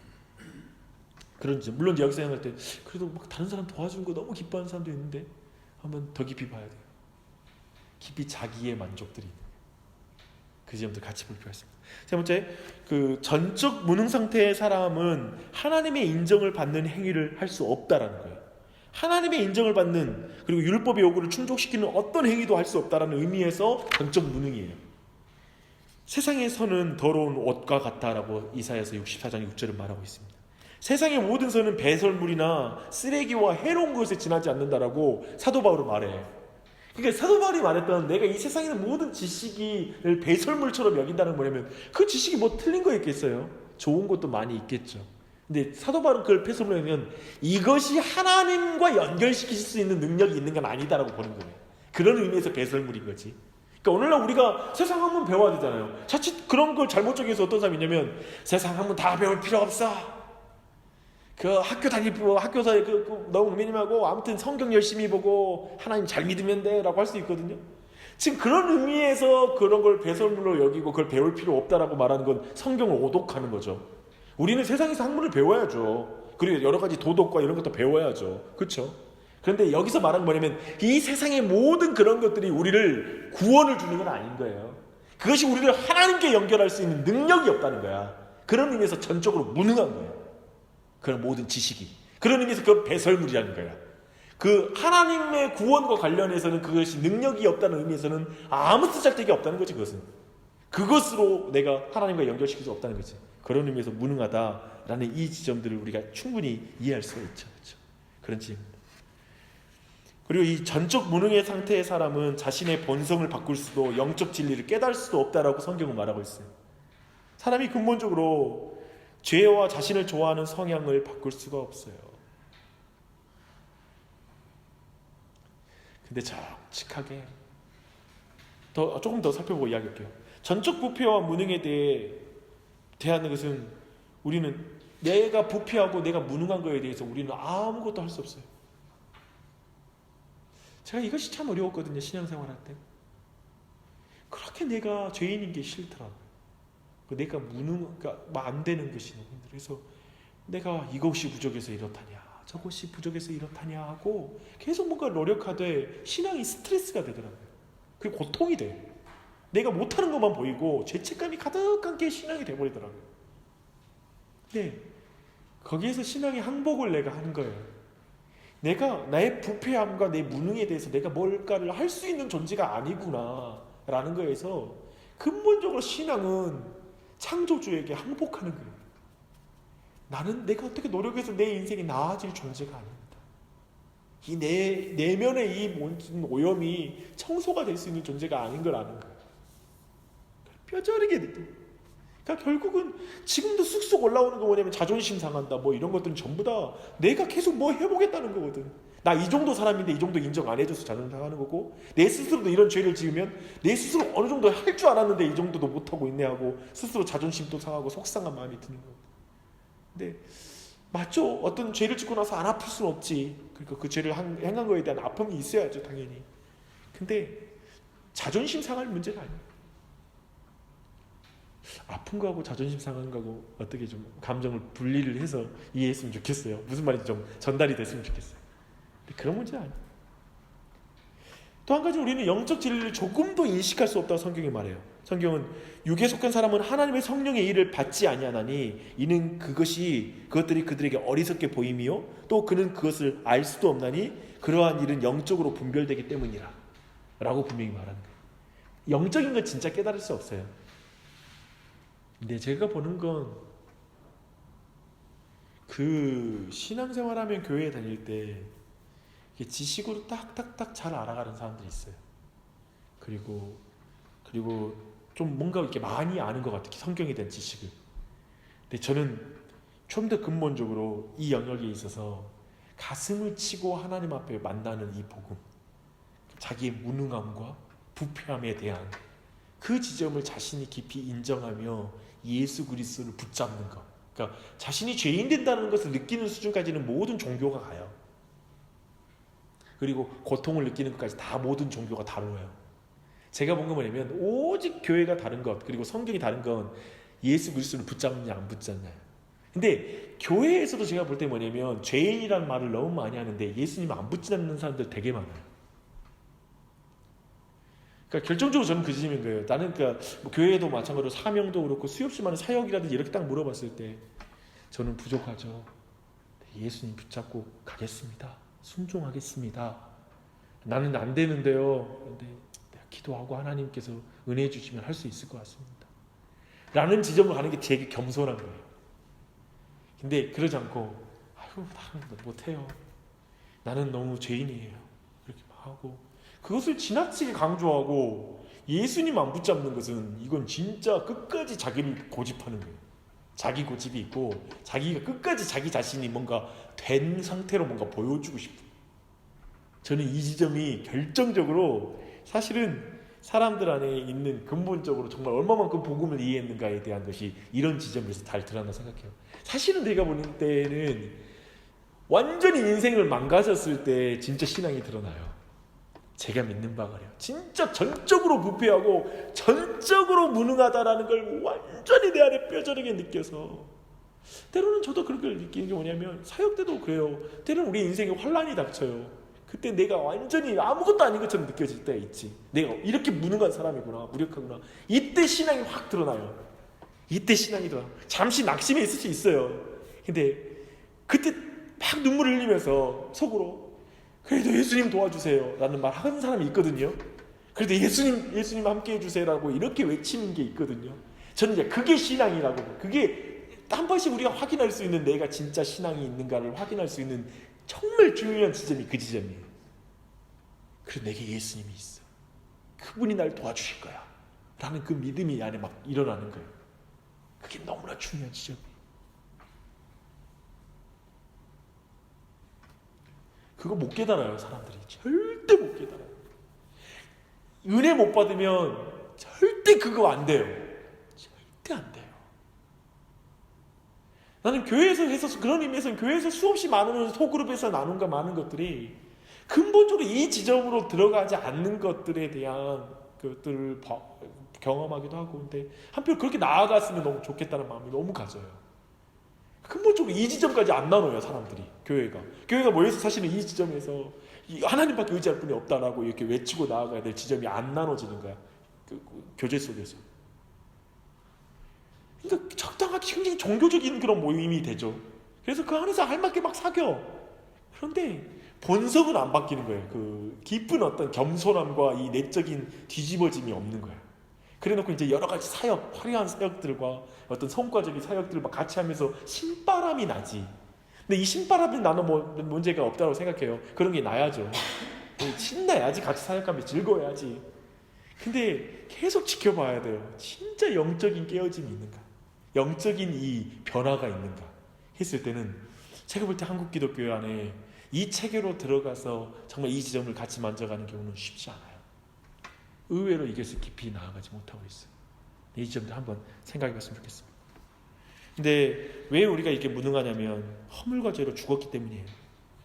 그런 점. 물론 여기서 생각할 때 그래도 막 다른 사람 도와주는 거 너무 기뻐하는 사람도 있는데 한번 더 깊이 봐야 돼요. 깊이 자기의 만족들이 있는 그 점도 같이 볼 필요가 있습니다. 세 번째, 그 전적 무능 상태의 사람은 하나님의 인정을 받는 행위를 할 수 없다라는 거예요. 하나님의 인정을 받는, 그리고 율법의 요구를 충족시키는 어떤 행위도 할 수 없다라는 의미에서 전적 무능이에요. 세상의 선은 더러운 옷과 같다라고 이사야서 64장 6절은 말하고 있습니다. 세상의 모든 선은 배설물이나 쓰레기와 해로운 것에 지나지 않는다라고 사도 바울은 말해요. 그러니까 사도 바울이 말했던 내가 이 세상에 있는 모든 지식을 배설물처럼 여긴다는 건 뭐냐면 그 지식이 뭐 틀린 거 있겠어요? 좋은 것도 많이 있겠죠. 근데 사도 바울은 그걸 배설물이면 이것이 하나님과 연결시킬 수 있는 능력이 있는 건 아니다라고 보는 거예요. 그런 의미에서 배설물인 거지. 그러니까 오늘날 우리가 세상 학문 배워야 되잖아요. 자칫 그런 걸 잘못 적용해서 어떤 사람이 있냐면 세상 학문 다 배울 필요 없어. 그 학교 다니고 학교사에 너무 미님하고 아무튼 성경 열심히 보고 하나님 잘 믿으면 돼라고 할 수 있거든요. 지금 그런 의미에서 그런 걸 배설물로 여기고 그걸 배울 필요 없다라고 말하는 건 성경을 오독하는 거죠. 우리는 세상에서 학문을 배워야죠. 그리고 여러 가지 도덕과 이런 것도 배워야죠. 그렇죠? 그런데 여기서 말하는 건 뭐냐면 이 세상의 모든 그런 것들이 우리를 구원을 주는 건 아닌 거예요. 그것이 우리를 하나님께 연결할 수 있는 능력이 없다는 거야. 그런 의미에서 전적으로 무능한 거예요. 그런 모든 지식이. 그런 의미에서 그 배설물이라는 거야. 그 하나님의 구원과 관련해서는 그것이 능력이 없다는 의미에서는 아무 쓰잘데기 없다는 거지. 그것으로 내가 하나님과 연결시킬 수 없다는 거지. 그런 의미에서 무능하다라는 이 지점들을 우리가 충분히 이해할 수가 있죠. 그렇죠? 그런 지점입니다. 그리고 이 전적 무능의 상태의 사람은 자신의 본성을 바꿀 수도 영적 진리를 깨달을 수도 없다라고 성경은 말하고 있어요. 사람이 근본적으로 죄와 자신을 좋아하는 성향을 바꿀 수가 없어요. 근데 정직하게 조금 더 살펴보고 이야기할게요. 전적 부패와 무능에 대하는 것은 우리는 내가 부패하고 내가 무능한 거에 대해서 우리는 아무것도 할 수 없어요. 제가 이것이 참 어려웠거든요. 신앙생활할 때. 그렇게 내가 죄인인 게 싫더라고요. 내가 안 되는 것이 너무 힘들어. 그래서 내가 이것이 부족해서 이렇다냐, 저것이 부족해서 이렇다냐 하고 계속 뭔가 노력하되 신앙이 스트레스가 되더라고요. 그게 고통이 돼. 내가 못하는 것만 보이고 죄책감이 가득한 게 신앙이 돼버리더라고요. 근데 거기에서 신앙의 항복을 내가 하는 거예요. 내가 나의 부패함과 내 무능에 대해서 내가 뭘까를 할 수 있는 존재가 아니구나 라는 거에서 근본적으로 신앙은 창조주에게 항복하는 거예요. 나는 내가 어떻게 노력해서 내 인생이 나아질 존재가 아닙니다. 이 내면의 이 모든 오염이 청소가 될 수 있는 존재가 아닌 걸 아는 거예요. 뼈저리게 느껴요. 그러니까 결국은 지금도 쑥쑥 올라오는 거 뭐냐면 자존심 상한다 뭐 이런 것들은 전부 다 내가 계속 뭐 해보겠다는 거거든. 나 이 정도 사람인데 이 정도 인정 안 해줘서 자존심 상하는 거고, 내 스스로도 이런 죄를 지으면 내 스스로 어느 정도 할 줄 알았는데 이 정도도 못하고 있네 하고 스스로 자존심도 상하고 속상한 마음이 드는 거거든. 근데 맞죠. 어떤 죄를 짓고 나서 안 아플 수는 없지. 그러니까 그 죄를 행한 거에 대한 아픔이 있어야죠 당연히. 근데 자존심 상할 문제는 아니에요. 아픈 거하고 자존심 상하는 거하고 어떻게 좀 감정을 분리를 해서 이해했으면 좋겠어요. 무슨 말인지 좀 전달이 됐으면 좋겠어요. 근데 그런 문제는 아니에요. 또 한 가지 우리는 영적 진리를 조금도 인식할 수 없다고 성경이 말해요. 성경은 육에 속한 사람은 하나님의 성령의 일을 받지 아니하나니 이는 그것들이 그들에게 어리석게 보임이요 또 그는 그것을 알 수도 없나니 그러한 일은 영적으로 분별되기 때문이라 라고 분명히 말하는 거예요. 영적인 건 진짜 깨달을 수 없어요. 근데 제가 보는 건 그 신앙생활하면 교회에 다닐 때 지식으로 딱딱딱 잘 알아가는 사람들이 있어요. 그리고 좀 뭔가 이렇게 많이 아는 것 같아요. 성경에 대한 지식을. 근데 저는 좀 더 근본적으로 이 영역에 있어서 가슴을 치고 하나님 앞에 만나는 이 복음, 자기의 무능함과 부패함에 대한 그 지점을 자신이 깊이 인정하며 예수 그리스도를 붙잡는 것. 그러니까 자신이 죄인 된다는 것을 느끼는 수준까지는 모든 종교가 가요. 그리고 고통을 느끼는 것까지 다 모든 종교가 다루어요. 제가 본 건 뭐냐면 오직 교회가 다른 것 그리고 성경이 다른 건 예수 그리스도를 붙잡느냐 안 붙잡느냐. 근데 교회에서도 제가 볼 때 뭐냐면 죄인이라는 말을 너무 많이 하는데 예수님 안 붙잡는 사람들 되게 많아요. 그러니까 결정적으로 저는 그 지점인 거예요. 나는 그러니까 뭐 교회도 마찬가지로 사명도 그렇고 수없이 많은 사역이라든지 이렇게 딱 물어봤을 때 저는 부족하죠. 예수님 붙잡고 가겠습니다. 순종하겠습니다. 나는 안 되는데요. 그런데 내가 기도하고 하나님께서 은혜 주시면 할 수 있을 것 같습니다. 라는 지점을 가는 게 되게 겸손한 거예요. 근데 그러지 않고 아유 나는 못해요. 나는 너무 죄인이에요. 이렇게 막 하고 그것을 지나치게 강조하고 예수님 안 붙잡는 것은 이건 진짜 끝까지 자기를 고집하는 거예요. 자기 고집이 있고 자기가 끝까지 자기 자신이 뭔가 된 상태로 뭔가 보여주고 싶어요. 저는 이 지점이 결정적으로 사실은 사람들 안에 있는 근본적으로 정말 얼마만큼 복음을 이해했는가에 대한 것이 이런 지점에서 잘 드러난다 생각해요. 사실은 내가 보는 때는 완전히 인생을 망가졌을 때 진짜 신앙이 드러나요. 제가 믿는 바가 그래요. 진짜 전적으로 부패하고 전적으로 무능하다라는 걸 완전히 내 안에 뼈저리게 느껴서 때로는 저도 그런 걸 느끼는 게 뭐냐면 사역 때도 그래요. 때로는 우리 인생에 환란이 닥쳐요. 그때 내가 완전히 아무것도 아닌 것처럼 느껴질 때가 있지. 내가 이렇게 무능한 사람이구나, 무력하구나. 이때 신앙이 확 드러나요. 이때 신앙이 드러나. 잠시 낙심에 있을 수 있어요. 근데 그때 막 눈물을 흘리면서 속으로 그래도 예수님 도와주세요 라는 말 하는 사람이 있거든요. 그래도 예수님 함께 해주세요라고 이렇게 외치는 게 있거든요. 저는 이제 그게 신앙이라고. 그게 한 번씩 우리가 확인할 수 있는 내가 진짜 신앙이 있는가를 확인할 수 있는 정말 중요한 지점이 그 지점이에요. 그리고 내게 예수님이 있어. 그분이 날 도와주실 거야 라는 그 믿음이 안에 막 일어나는 거예요. 그게 너무나 중요한 지점이에요. 그거 못 깨달아요. 사람들이 절대 못 깨달아요. 은혜 못 받으면 절대 그거 안 돼요. 절대 안 돼요. 나는 교회에서 해서 그런 의미에서는 교회에서 수없이 많은 소그룹에서 나눈 많은 것들이 근본적으로 이 지점으로 들어가지 않는 것들에 대한 것들을 경험하기도 하고, 근데 한편 그렇게 나아갔으면 너무 좋겠다는 마음이 너무 가져요. 근본적으로 이 지점까지 안 나눠요. 사람들이 교회가 모여서 사실은 이 지점에서 하나님밖에 의지할 분이 없다라고 이렇게 외치고 나아가야 될 지점이 안 나눠지는 거야. 그 교제 속에서. 그러니까 적당하게 굉장히 종교적인 그런 모임이 되죠. 그래서 그 안에서 알맞게 막 사겨. 그런데 본성은 안 바뀌는 거예요. 그 깊은 어떤 겸손함과 이 내적인 뒤집어짐이 없는 거예요. 그래놓고 이제 여러 가지 사역, 화려한 사역들과 어떤 성과적인 사역들을 막 같이 하면서 신바람이 나지. 근데 이 신바람이 나는 뭐 문제가 없다고 생각해요. 그런 게 나야죠. 신나야지, 같이 사역하면 즐거워야지. 근데 계속 지켜봐야 돼요. 진짜 영적인 깨어짐이 있는가, 영적인 이 변화가 있는가 했을 때는 제가 볼 때 한국 기독교 안에 이 체계로 들어가서 정말 이 지점을 같이 만져가는 경우는 쉽지 않아요. 의외로 이것을 깊이 나아가지 못하고 있어요. 이 지점도 한번 생각해 봤으면 좋겠습니다. 근데 왜 우리가 이렇게 무능하냐면 허물과 죄로 죽었기 때문이에요.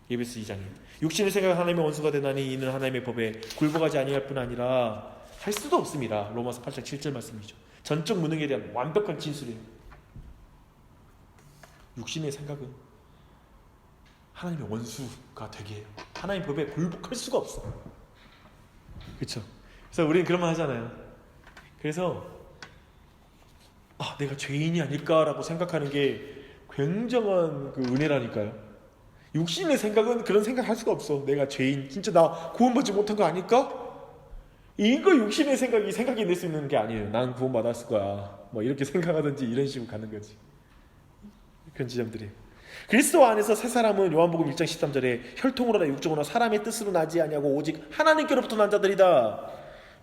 에베소 2장에 육신의 생각 하나님의 원수가 되나니 이는 하나님의 법에 굴복하지 아니할 뿐 아니라 할 수도 없습니다. 로마서 8장 7절 말씀이죠. 전적 무능에 대한 완벽한 진술이에요. 육신의 생각은 하나님의 원수가 되게 해요. 하나님의 법에 굴복할 수가 없어. 그렇죠? 그래서 우리는 그런 말 하잖아요. 그래서 내가 죄인이 아닐까라고 생각하는 게 굉장한 그 은혜라니까요. 육신의 생각은 그런 생각할 수가 없어. 내가 죄인, 진짜 나 구원받지 못한 거 아닐까? 이거 육신의 생각이 낼 수 있는 게 아니에요. 난 구원받았을 거야. 뭐 이렇게 생각하든지 이런 식으로 가는 거지. 그런 지점들이. 그리스도 안에서 새 사람은 요한복음 1장 13절에 혈통으로나 육정으로나 사람의 뜻으로 나지 아니하고 오직 하나님께로부터 난 자들이다.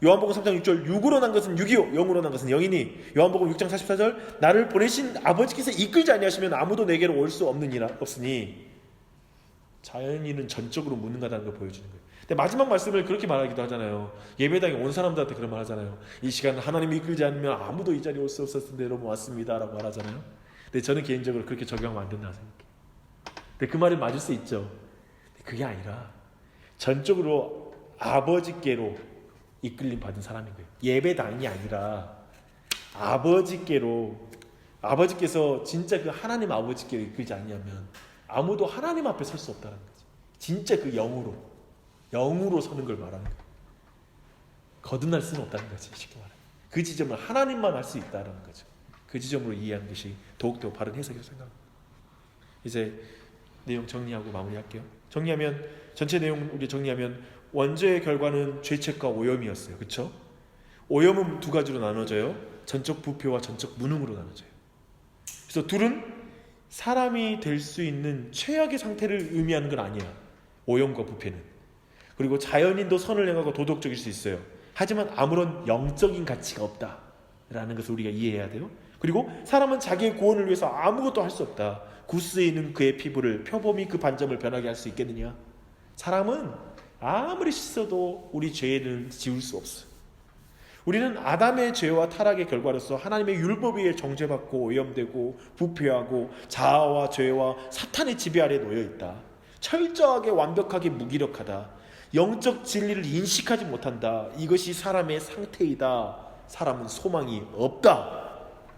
요한복음 3장 6절 육으로 난 것은 육이요 영으로 난 것은 영이니. 요한복음 6장 44절 나를 보내신 아버지께서 이끌지 아니하시면 아무도 내게로 올 수 없으니. 자연인은 전적으로 무능하다는 걸 보여주는 거예요. 근데 마지막 말씀을 그렇게 말하기도 하잖아요. 예배당에 온 사람들한테 그런 말 하잖아요. 이 시간 하나님이 이끌지 않으면 아무도 이 자리에 올 수 없었을 때로 왔습니다 라고 말하잖아요. 근데 저는 개인적으로 그렇게 적용하면 안 된다고 생각해요. 근데 그 말이 맞을 수 있죠. 그게 아니라 전적으로 아버지께로 이끌림 받은 사람인 거예요. 예배당이 아니라 아버지께로 아버지께서 진짜 그 하나님 아버지께 이끌지 않냐면 아무도 하나님 앞에 설 수 없다는 거지. 진짜 그 영으로 서는 걸 말하는 거야. 거듭날 수는 없다는 거지. 쉽게 말하면 그 지점을 하나님만 할 수 있다는 거죠. 그 지점으로 이해하는 것이 더욱더 바른 해석이라고 생각합니다. 이제 내용 정리하고 마무리할게요. 전체 내용 우리 정리하면 원죄의 결과는 죄책과 오염이었어요. 그렇죠? 오염은 두 가지로 나눠져요. 전적 부패와 전적 무능으로 나눠져요. 그래서 둘은 사람이 될 수 있는 최악의 상태를 의미하는 건 아니야. 오염과 부패는. 그리고 자연인도 선을 행하고 도덕적일 수 있어요. 하지만 아무런 영적인 가치가 없다라는 것을 우리가 이해해야 돼요. 그리고 사람은 자기의 구원을 위해서 아무것도 할 수 없다. 구스에 있는 그의 피부를 표범이 그 반점을 변하게 할 수 있겠느냐? 사람은 아무리 씻어도 우리 죄는 지울 수 없어. 우리는 아담의 죄와 타락의 결과로서 하나님의 율법 위에 정죄받고 오염되고 부패하고 자아와 죄와 사탄의 지배 아래 놓여 있다. 철저하게 완벽하게 무기력하다. 영적 진리를 인식하지 못한다. 이것이 사람의 상태이다. 사람은 소망이 없다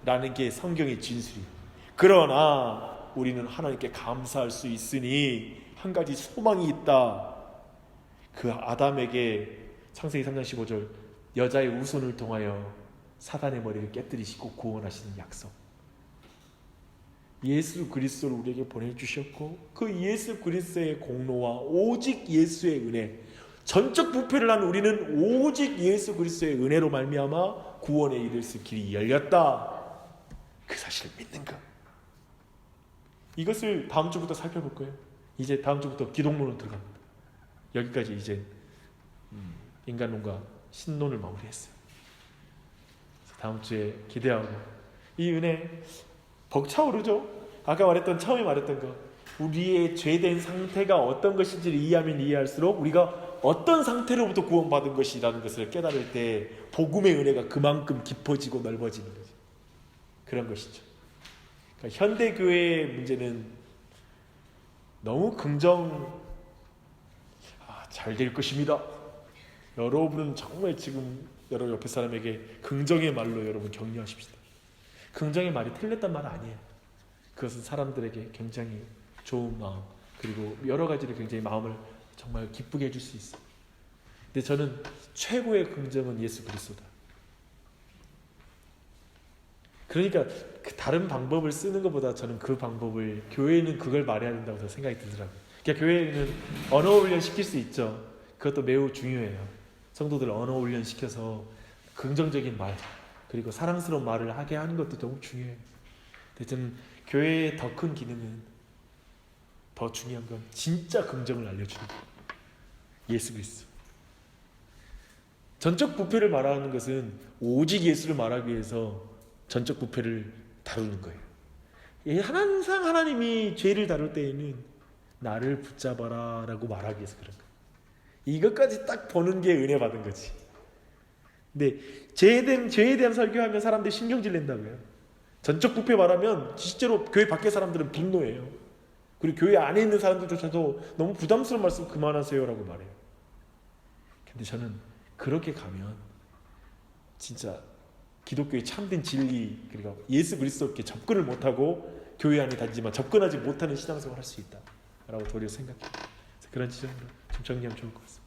라는 게 성경의 진술이에요. 그러나 우리는 하나님께 감사할 수 있으니 한 가지 소망이 있다. 그 아담에게 창세기 3장 15절 여자의 우손을 통하여 사단의 머리를 깨뜨리시고 구원하시는 약속. 예수 그리스도를 우리에게 보내주셨고 그 예수 그리스도의 공로와 오직 예수의 은혜, 전적 부패를 한 우리는 오직 예수 그리스도의 은혜로 말미암아 구원에 이를 수 길이 열렸다. 그 사실을 믿는 것. 이것을 다음 주부터 살펴볼 거예요. 이제 다음 주부터 기독론으로 들어갑니다. 여기까지 이제 인간론과 신론을 마무리했어요. 다음 주에 기대하고 이 은혜 벅차오르죠. 아까 처음에 말했던 거, 우리의 죄된 상태가 어떤 것인지를 이해하면 이해할수록 우리가 어떤 상태로부터 구원받은 것이라는 것을 깨달을 때 복음의 은혜가 그만큼 깊어지고 넓어지는 거죠. 그런 것이죠. 그러니까 현대교회의 문제는 너무 잘 될 것입니다. 여러분은 정말 지금 여러분 옆에 사람에게 긍정의 말로 여러분 격려하십시다. 긍정의 말이 틀렸단 말 아니에요. 그것은 사람들에게 굉장히 좋은 마음, 그리고 여러 가지로 굉장히 마음을 정말 기쁘게 해줄 수 있어요. 근데 저는 최고의 긍정은 예수 그리스도다. 그러니까 그 다른 방법을 쓰는 것보다 저는 그 방법을, 교회는 그걸 말해야 된다고 생각이 들더라고요. 그러니까 교회는 언어 훈련 시킬 수 있죠. 그것도 매우 중요해요. 성도들 언어 훈련 시켜서 긍정적인 말, 그리고 사랑스러운 말을 하게 하는 것도 너무 중요해요. 근데 저는 교회의 더 큰 기능은, 더 중요한 건 진짜 긍정을 알려주는 거예요. 예수 그리스도. 전적 부패를 말하는 것은 오직 예수를 말하기 위해서 전적 부패를 다루는 거예요. 항상 하나님이 죄를 다룰 때에는 나를 붙잡아라 라고 말하기 위해서 그런 거예요. 이것까지 딱 보는 게 은혜 받은 거지. 근데 죄에 대한 설교하면 사람들이 신경질 낸다고요. 전적 부패 말하면 실제로 교회 밖에 사람들은 분노해요. 그리고 교회 안에 있는 사람들조차도 너무 부담스러운 말씀 그만하세요 라고 말해요. 근데 저는 그렇게 가면 진짜 기독교의 참된 진리, 그리고 예수 그리스도께 접근을 못하고 교회 안에 다니지만 접근하지 못하는 신앙생활을 할 수 있다 라고 도리어 생각해요. 그런 지점으로 좀 정리하면 좋을 것 같습니다.